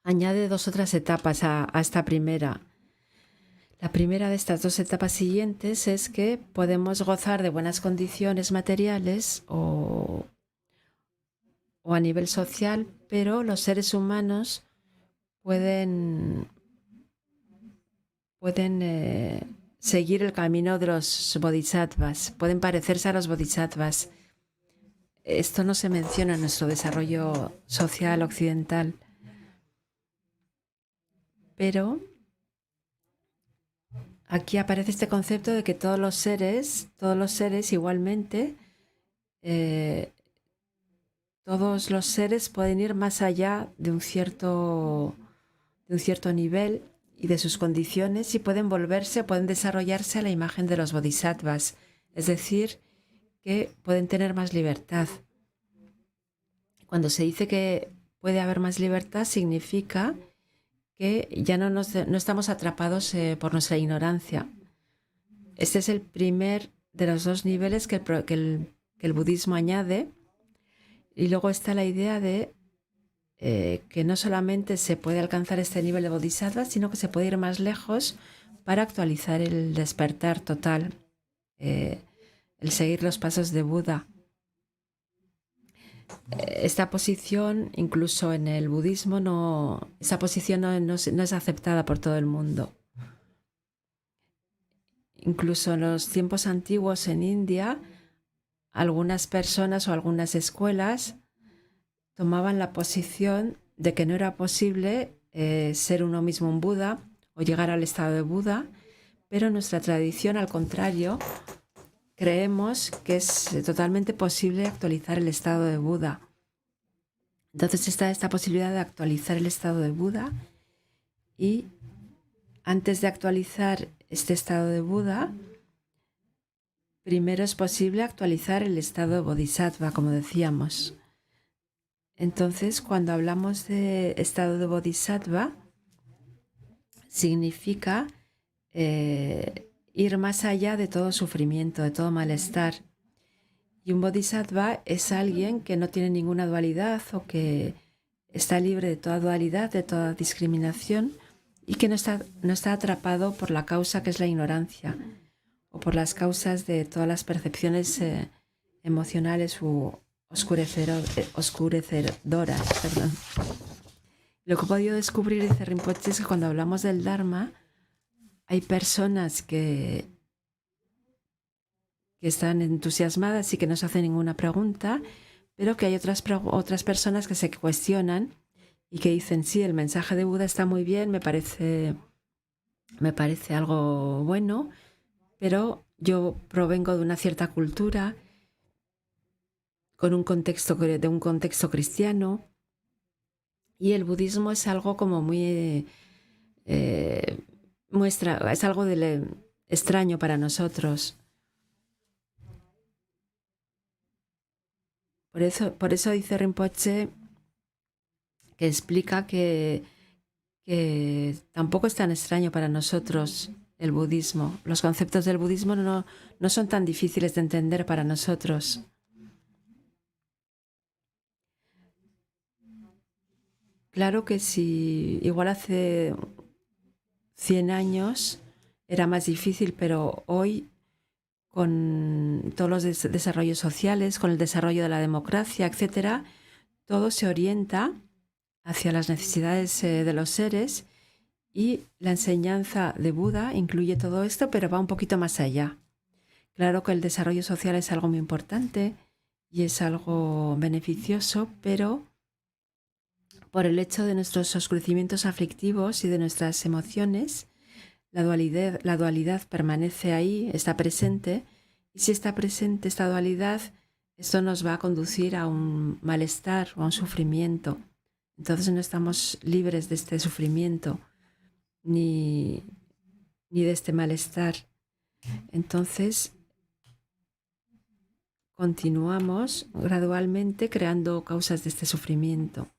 añade 2 otras etapas a esta primera. La primera de estas 2 etapas siguientes es que podemos gozar de buenas condiciones materiales o a nivel social, pero los seres humanos pueden seguir el camino de los bodhisattvas, pueden parecerse a los bodhisattvas. Esto no se menciona en nuestro desarrollo social occidental, pero aquí aparece este concepto de que todos los seres igualmente, todos los seres pueden ir más allá de un cierto nivel y de sus condiciones y pueden desarrollarse a la imagen de los bodhisattvas, es decir, que pueden tener más libertad. Cuando se dice que puede haber más libertad, significa que ya no estamos atrapados por nuestra ignorancia. Este es el primer de los 2 niveles que el budismo añade. Y luego está la idea de que no solamente se puede alcanzar este nivel de bodhisattva, sino que se puede ir más lejos para actualizar el despertar total, el seguir los pasos de Buda. Esta posición, incluso en el budismo, no es aceptada por todo el mundo. Incluso en los tiempos antiguos en India, algunas personas o algunas escuelas tomaban la posición de que no era posible ser uno mismo un Buda o llegar al estado de Buda, pero en nuestra tradición, al contrario, creemos que es totalmente posible actualizar el estado de Buda. Entonces está esta posibilidad de actualizar el estado de Buda y antes de actualizar este estado de Buda, primero es posible actualizar el estado de Bodhisattva, como decíamos. Entonces, cuando hablamos de estado de Bodhisattva, significa ir más allá de todo sufrimiento, de todo malestar. Y un bodhisattva es alguien que no tiene ninguna dualidad o que está libre de toda dualidad, de toda discriminación y que no está atrapado por la causa que es la ignorancia o por las causas de todas las percepciones emocionales u oscurecedoras. Perdón. Lo que he podido descubrir, dice Rinpoché, es que cuando hablamos del Dharma hay personas que están entusiasmadas y que no se hacen ninguna pregunta, pero que hay otras personas que se cuestionan y que dicen, sí, el mensaje de Buda está muy bien, me parece algo bueno, pero yo provengo de una cierta cultura, de un contexto cristiano, y el budismo es algo como muy es algo extraño para nosotros. Por eso dice Rinpoché que explica que tampoco es tan extraño para nosotros el budismo. Los conceptos del budismo no son tan difíciles de entender para nosotros. Claro que si igual hace 100 años era más difícil, pero hoy, con todos los desarrollos sociales, con el desarrollo de la democracia, etcétera, todo se orienta hacia las necesidades de los seres y la enseñanza de Buda incluye todo esto, pero va un poquito más allá. Claro que el desarrollo social es algo muy importante y es algo beneficioso, pero por el hecho de nuestros oscurecimientos aflictivos y de nuestras emociones, la dualidad permanece ahí, está presente, y si está presente esta dualidad, esto nos va a conducir a un malestar o a un sufrimiento. Entonces no estamos libres de este sufrimiento ni de este malestar. Entonces continuamos gradualmente creando causas de este sufrimiento.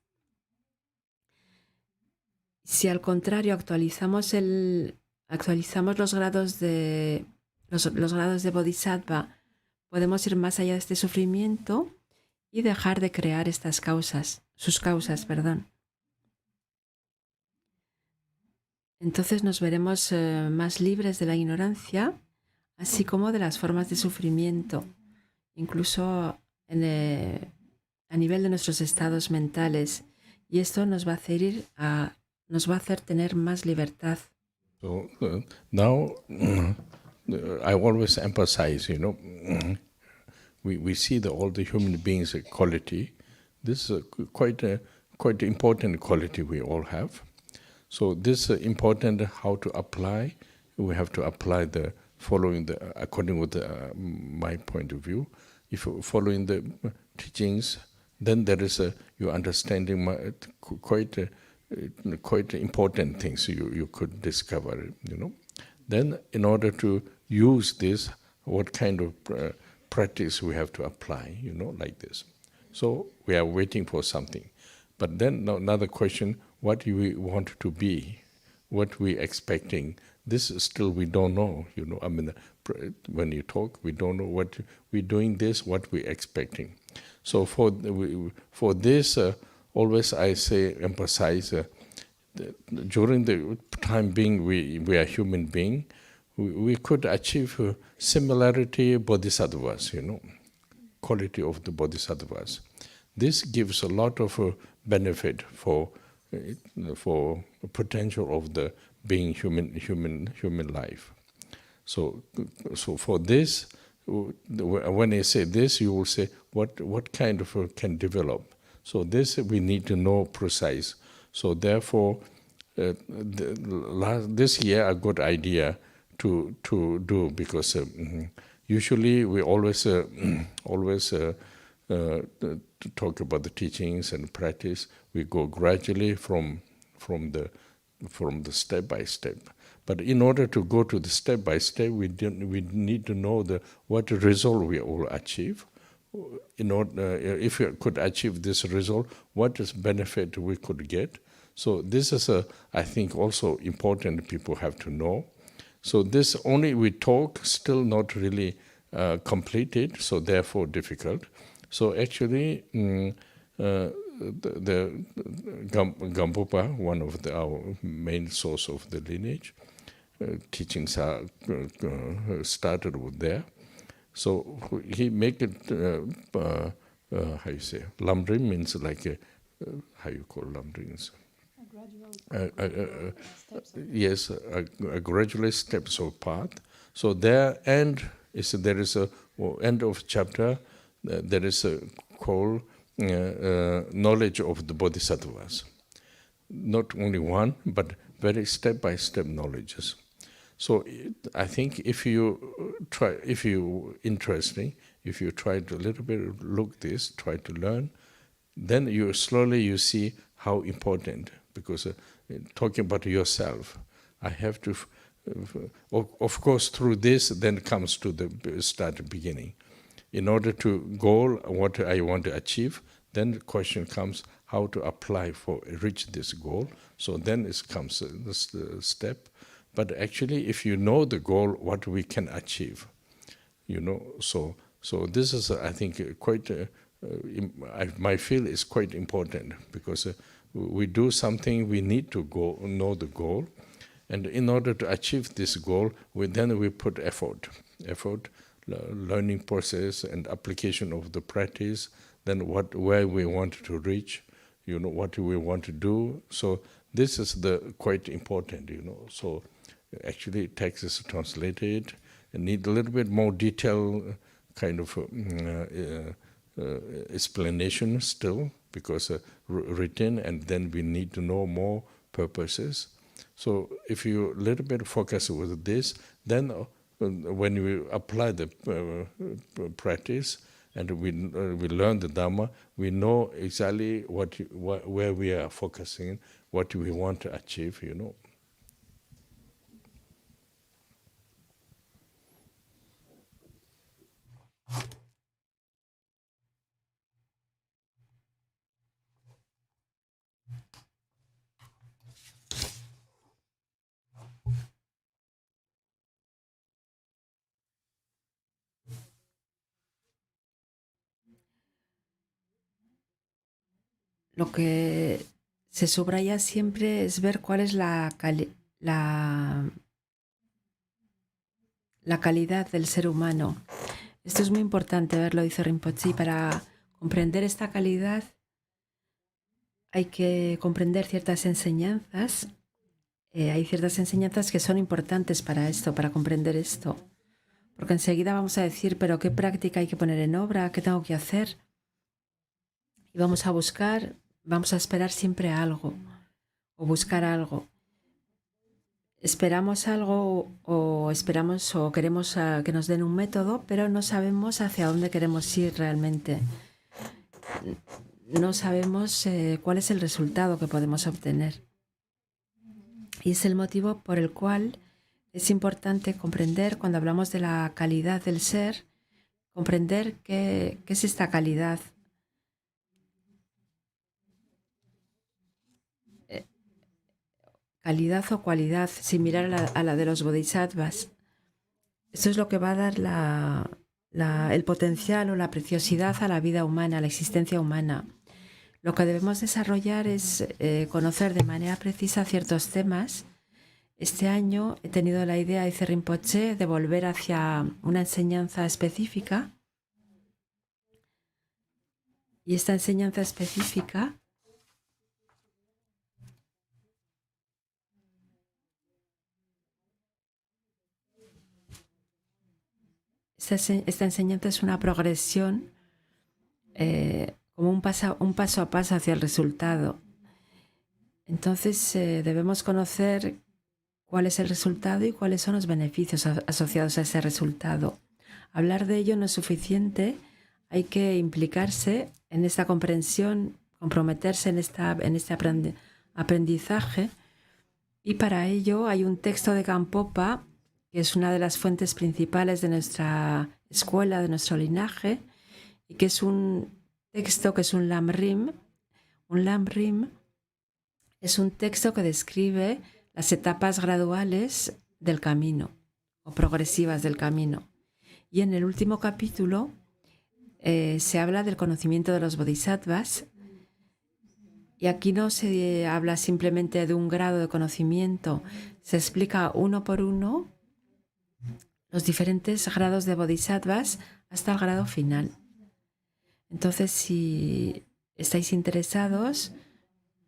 Si al contrario actualizamos los grados de bodhisattva, podemos ir más allá de este sufrimiento y dejar de crear estas causas, sus causas. Entonces nos veremos más libres de la ignorancia, así como de las formas de sufrimiento, incluso a nivel de nuestros estados mentales. Y esto nos va a hacer tener más libertad. So now I always emphasize, we see all the human beings quality. This is quite important quality we all have. So this is important how to apply. We have to apply according with my point of view. If following the teachings, then there is your understanding quite important things you could discover, Then in order to use this, what kind of practice we have to apply, like this. So we are waiting for something. But then another question, what do we want to be? What we expecting? This still we don't know, I mean, when you talk, we don't know what we're doing this, what we're expecting. So for this, always I emphasize, during the time being we are human being, we could achieve similarity bodhisattvas, quality of the bodhisattvas. This gives a lot of benefit for potential of the being human life. So for this, when I say this, you will say what kind of can develop. So this we need to know precise. So therefore, this year a good idea to do, because usually we always talk about the teachings and practice. We go gradually from the step by step. But in order to go to the step by step, we need to know what result we will achieve. In order, if we could achieve this result, what is benefit we could get. So this is I think also important people have to know. So this only we talk, still not really completed, so therefore difficult. So actually, the Gampopa, one of our main source of the lineage, teachings are started with there. So he make it, how you say, lamdring means like, how you call lamdrings? Yes, a gradual steps of path. So there is a end of chapter. There is a call knowledge of the bodhisattvas. Not only one, but very step-by-step knowledges. So I think if you interesting, if you try to a little bit look this, try to learn, then you slowly see how important. Because talking about yourself, I have to, of course, through this, then comes to the start beginning. In order to goal what I want to achieve, then the question comes how to apply for reach this goal. So then it comes this step. But actually, if you know the goal, what we can achieve, so this is I think quite. My feel is quite important, because we do something, we need to know the goal, and in order to achieve this goal, we put effort, learning process and application of the practice. Then where we want to reach, what do we want to do. So this is quite important, So actually, text is translated and need a little bit more detailed kind of explanation still. because written, and then we need to know more purposes. So if you a little bit focus with this, then when we apply the practice and we learn the Dhamma, we know exactly where we are focusing, what we want to achieve, you know. Lo que se subraya siempre es ver cuál es la calidad del ser humano. Esto es muy importante verlo, dice Rinpoché. Para comprender esta calidad hay que comprender ciertas enseñanzas. Hay ciertas enseñanzas que son importantes para esto, para comprender esto. Porque enseguida vamos a decir, pero ¿qué práctica hay que poner en obra? ¿Qué tengo que hacer? Y vamos a buscar, vamos a esperar siempre algo o buscar algo. Esperamos algo o esperamos o queremos que nos den un método, pero no sabemos hacia dónde queremos ir realmente. No sabemos cuál es el resultado que podemos obtener. Y es el motivo por el cual es importante comprender, cuando hablamos de la calidad del ser, comprender qué es esta calidad. Calidad o cualidad, sin mirar a la de los bodhisattvas. Esto es lo que va a dar el potencial o la preciosidad a la vida humana, a la existencia humana. Lo que debemos desarrollar es conocer de manera precisa ciertos temas. Este año he tenido la idea, dice Rinpoché, de volver hacia una enseñanza específica. Y esta enseñanza específica esta enseñanza es una progresión, como un paso a paso hacia el resultado. Entonces debemos conocer cuál es el resultado y cuáles son los beneficios asociados a ese resultado. Hablar de ello no es suficiente, hay que implicarse en esta comprensión, comprometerse en este aprendizaje, y para ello hay un texto de Gampopa, que es una de las fuentes principales de nuestra escuela, de nuestro linaje, y que es un texto que es un lamrim. Un lamrim es un texto que describe las etapas graduales del camino o progresivas del camino. Y en el último capítulo se habla del conocimiento de los bodhisattvas, y aquí no se habla simplemente de un grado de conocimiento, se explica uno por uno los diferentes grados de bodhisattvas hasta el grado final. Entonces, si estáis interesados,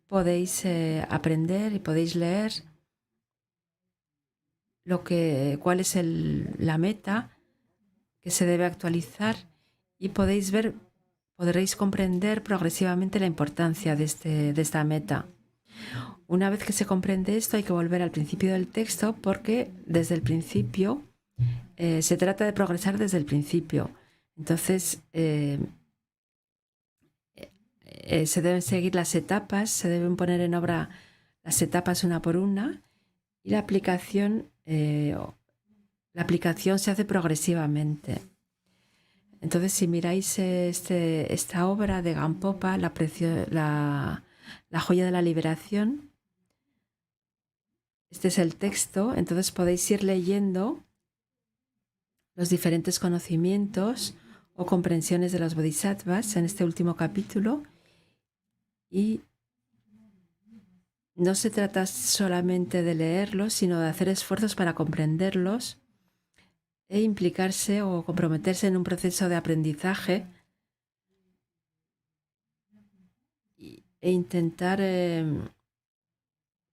podéis aprender y podéis leer cuál es la meta que se debe actualizar, y podréis comprender progresivamente la importancia de esta meta. Una vez que se comprende esto, hay que volver al principio del texto, porque desde el principio se trata de progresar desde el principio. Entonces, se deben seguir las etapas, se deben poner en obra las etapas una por una, y la aplicación se hace progresivamente. Entonces, si miráis esta obra de Gampopa, la joya de la liberación, este es el texto. Entonces podéis ir leyendo los diferentes conocimientos o comprensiones de los bodhisattvas en este último capítulo, y no se trata solamente de leerlos, sino de hacer esfuerzos para comprenderlos e implicarse o comprometerse en un proceso de aprendizaje e intentar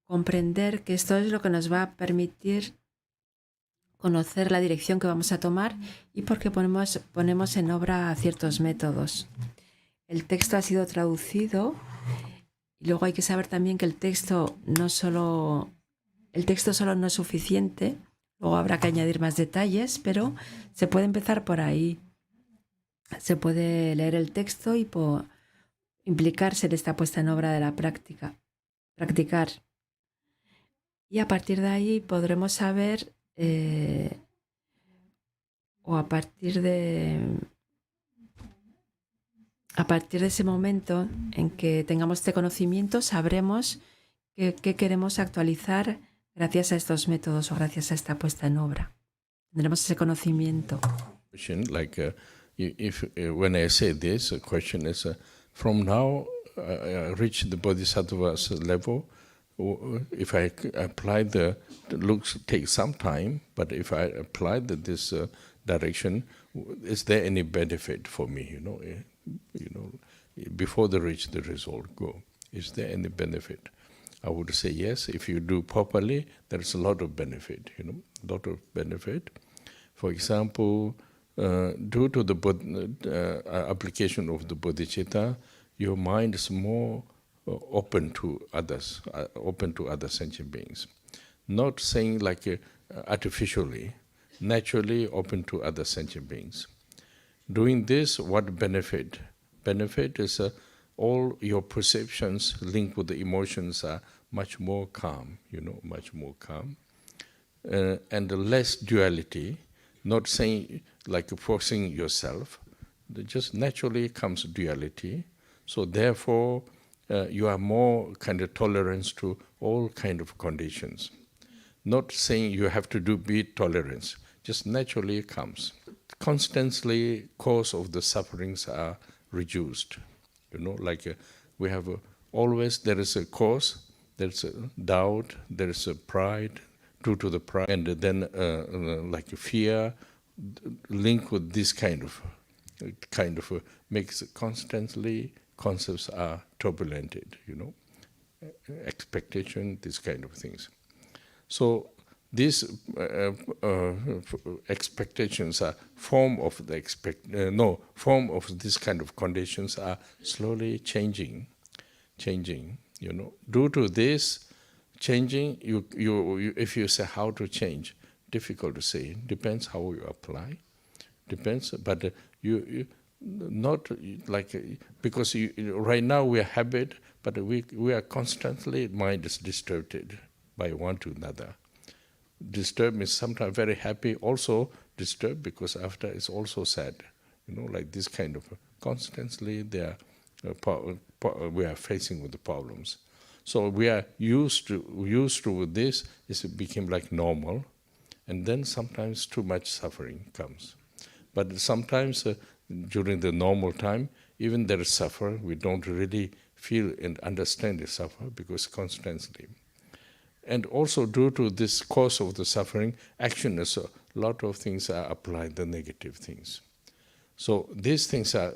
comprender que esto es lo que nos va a permitir conocer la dirección que vamos a tomar y por qué ponemos en obra ciertos métodos. el texto ha sido traducido y luego hay que saber también que el texto solo no es suficiente, luego habrá que añadir más detalles, pero se puede empezar por ahí. Se puede leer el texto y implicarse en esta puesta en obra de la práctica, practicar. Y a partir de ahí podremos saber, o a partir de ese momento en que tengamos este conocimiento, sabremos qué queremos actualizar gracias a estos métodos o gracias a esta puesta en obra. Tendremos ese conocimiento. Like, when I say this, the question is, from now I reach the bodhisattva's level. If I apply the looks, take some time, but if I apply this direction, is there any benefit for me? Before they reach the result, go. Is there any benefit? I would say yes. If you do properly, there's a lot of benefit. Lot of benefit. For example, due to the application of the bodhicitta, your mind is more open to others, open to other sentient beings. Not saying like artificially, naturally open to other sentient beings. Doing this, what benefit? Benefit is all your perceptions linked with the emotions are much more calm, much more calm. And less duality, not saying like forcing yourself, just naturally comes duality. So therefore, you are more kind of tolerance to all kind of conditions. Not saying you have to be tolerance, just naturally comes. Constantly, cause of the sufferings are reduced. Like we have always there is a cause, there's a doubt, there is a pride, due to the pride, and then like fear, linked with this kind of makes constantly concepts are turbulented, expectation, this kind of things. So these expectations are form of this kind of conditions are slowly changing. Due to this changing, you if you say how to change, difficult to say. Depends how you apply. Depends, but you not like because right now we are habit, but we are constantly mind is disturbed by one to another. Disturbed means sometimes very happy, also disturbed because after it's also sad. Like this kind of constantly there, we are facing with the problems. So we are used to this. It became like normal, and then sometimes too much suffering comes. But sometimes during the normal time, even there is suffer, we don't really feel and understand the suffer because constantly. And also due to this cause of the suffering, action is a lot of things are applied, the negative things. So these things are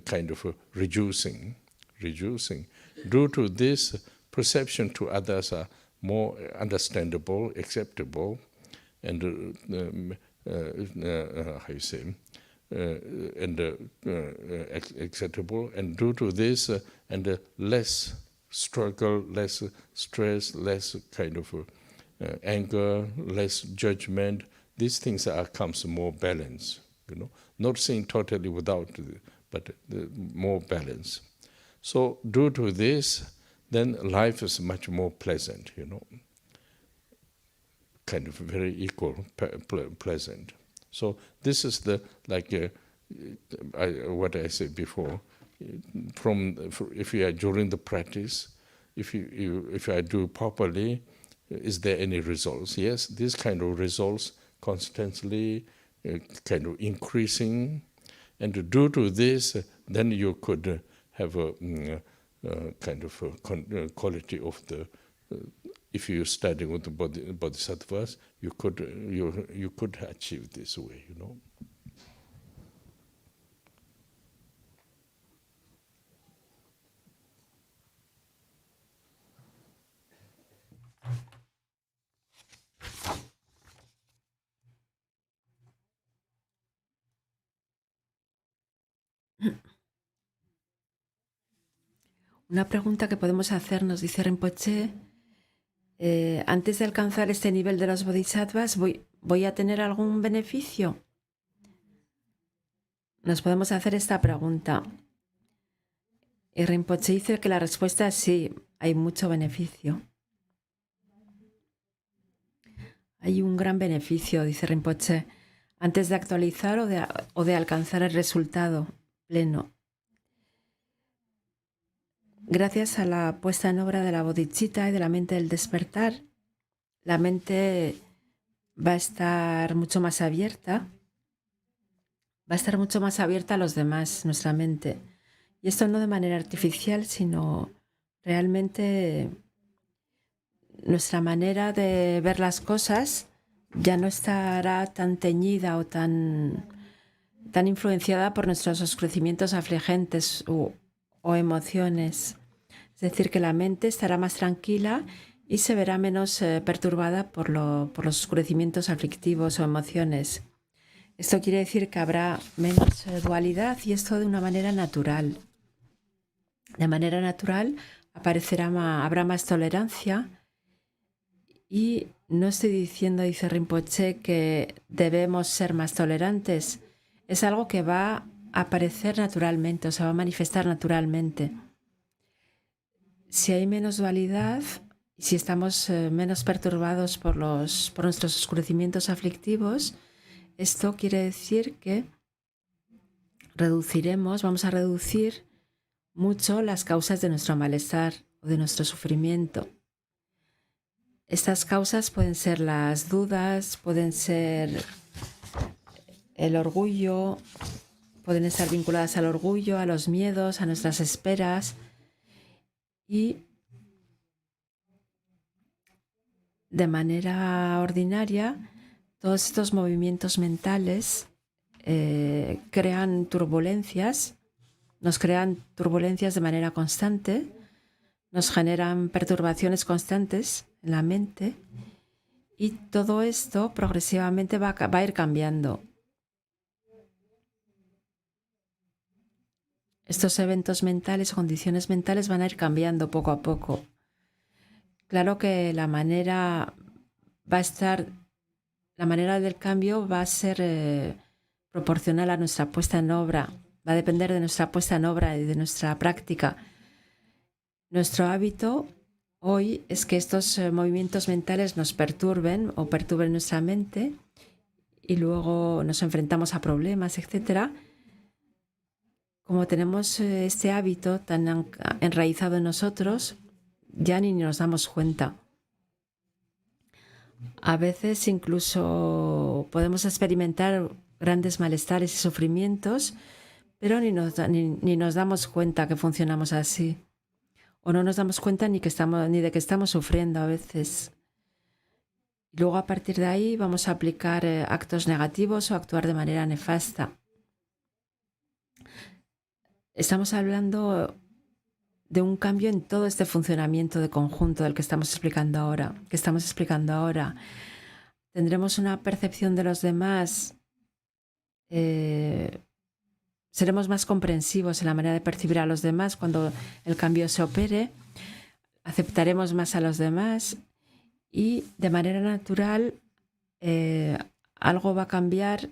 kind of reducing. Due to this, perception to others are more understandable, acceptable, and how you say, acceptable. And due to this, and less struggle, less stress, less kind of anger, less judgment. These things comes more balance. Not saying totally without, but more balance. So due to this, then life is much more pleasant, kind of very equal, pleasant. So this is the what I said before. If you are during the practice, if I do properly, is there any results? Yes, this kind of results constantly kind of increasing, and due to this, then you could have a kind of quality of the. If you study with the bodhisattvas, you could achieve this way, Una pregunta que podemos hacernos, dice Rinpoché, antes de alcanzar este nivel de los bodhisattvas, ¿voy a tener algún beneficio? Nos podemos hacer esta pregunta. Y Rinpoché dice que la respuesta es sí, hay mucho beneficio. Hay un gran beneficio, dice Rinpoché, antes de actualizar o de alcanzar el resultado pleno. Gracias a la puesta en obra de la bodhicitta y de la mente del despertar, la mente va a estar mucho más abierta, a los demás, nuestra mente. Y esto no de manera artificial, sino realmente nuestra manera de ver las cosas ya no estará tan teñida o tan influenciada por nuestros oscurecimientos afligentes o emociones. Es decir, que la mente estará más tranquila y se verá menos perturbada por los oscurecimientos aflictivos o emociones. Esto quiere decir que habrá menos dualidad y esto de una manera natural. De manera natural habrá más tolerancia y no estoy diciendo, dice Rinpoché, que debemos ser más tolerantes. Es algo que va a aparecer naturalmente, o se va a manifestar naturalmente. Si hay menos dualidad y si estamos menos perturbados por nuestros oscurecimientos aflictivos, esto quiere decir que vamos a reducir mucho las causas de nuestro malestar o de nuestro sufrimiento. Estas causas pueden ser las dudas, pueden ser el orgullo, pueden estar vinculadas al orgullo, a los miedos, a nuestras esperas y de manera ordinaria todos estos movimientos mentales crean turbulencias, nos crean turbulencias de manera constante, nos generan perturbaciones constantes en la mente y todo esto progresivamente va a ir cambiando. Estos eventos mentales o condiciones mentales van a ir cambiando poco a poco. Claro que la manera del cambio va a ser proporcional a nuestra puesta en obra, va a depender de nuestra puesta en obra y de nuestra práctica. Nuestro hábito hoy es que estos movimientos mentales nos perturben o perturben nuestra mente y luego nos enfrentamos a problemas, etc. Como tenemos este hábito tan enraizado en nosotros, ya ni nos damos cuenta. A veces incluso podemos experimentar grandes malestares y sufrimientos, pero ni nos damos cuenta que funcionamos así. O no nos damos cuenta ni de que estamos sufriendo a veces. Y luego a partir de ahí vamos a aplicar actos negativos o actuar de manera nefasta. Estamos hablando de un cambio en todo este funcionamiento de conjunto del que estamos explicando ahora. Tendremos una percepción de los demás, seremos más comprensivos en la manera de percibir a los demás cuando el cambio se opere, aceptaremos más a los demás y de manera natural algo va a cambiar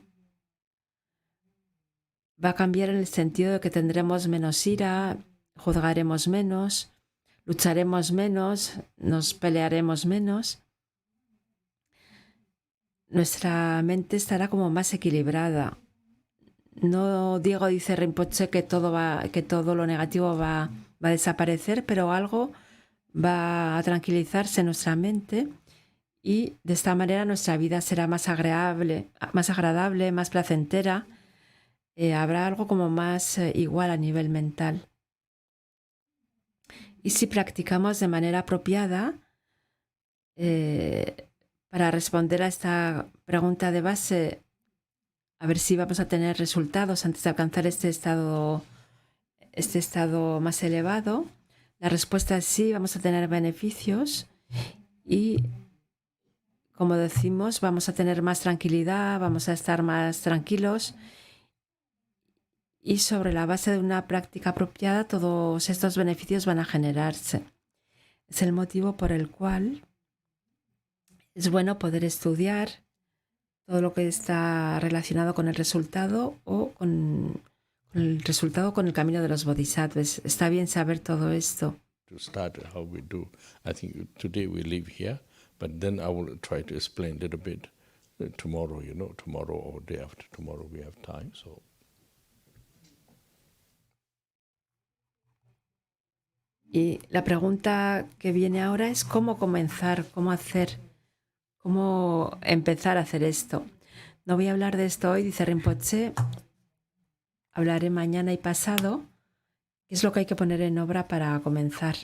en el sentido de que tendremos menos ira, juzgaremos menos, lucharemos menos, nos pelearemos menos. Nuestra mente estará como más equilibrada. No digo, dice Rinpoché, que todo lo negativo va a desaparecer, pero algo va a tranquilizarse en nuestra mente y de esta manera nuestra vida será más agradable, más placentera. Habrá algo como más igual a nivel mental. Y si practicamos de manera apropiada, para responder a esta pregunta de base, a ver si vamos a tener resultados antes de alcanzar este estado más elevado, la respuesta es sí, vamos a tener beneficios y, como decimos, vamos a tener más tranquilidad, vamos a estar más tranquilos y sobre la base de una práctica apropiada todos estos beneficios van a generarse. Es el motivo por el cual es bueno poder estudiar todo lo que está relacionado con el resultado o con el resultado con el camino de los bodhisattvas. Está bien saber todo esto. To start how we do, I think today we leave here, but then I will try to explain a little bit tomorrow, tomorrow or day after tomorrow we have time, so. Y la pregunta que viene ahora es cómo comenzar, cómo empezar a hacer esto. No voy a hablar de esto hoy, dice Rinpoché. Hablaré mañana y pasado. ¿Qué es lo que hay que poner en obra para comenzar?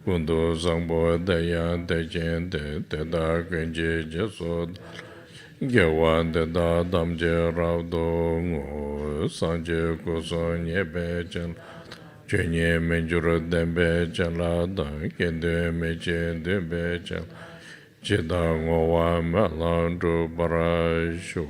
Kundo Zangbo Dayan Dajen Teda Genje Jesod Gyawan Deda Damje Ravdo Ngo Sanje Kuso Nyebe Chen Chenye Menjuro Dembe Chen La Dan Kende Meche Dembe Chen Cheda Ngowa Melan Du Barasho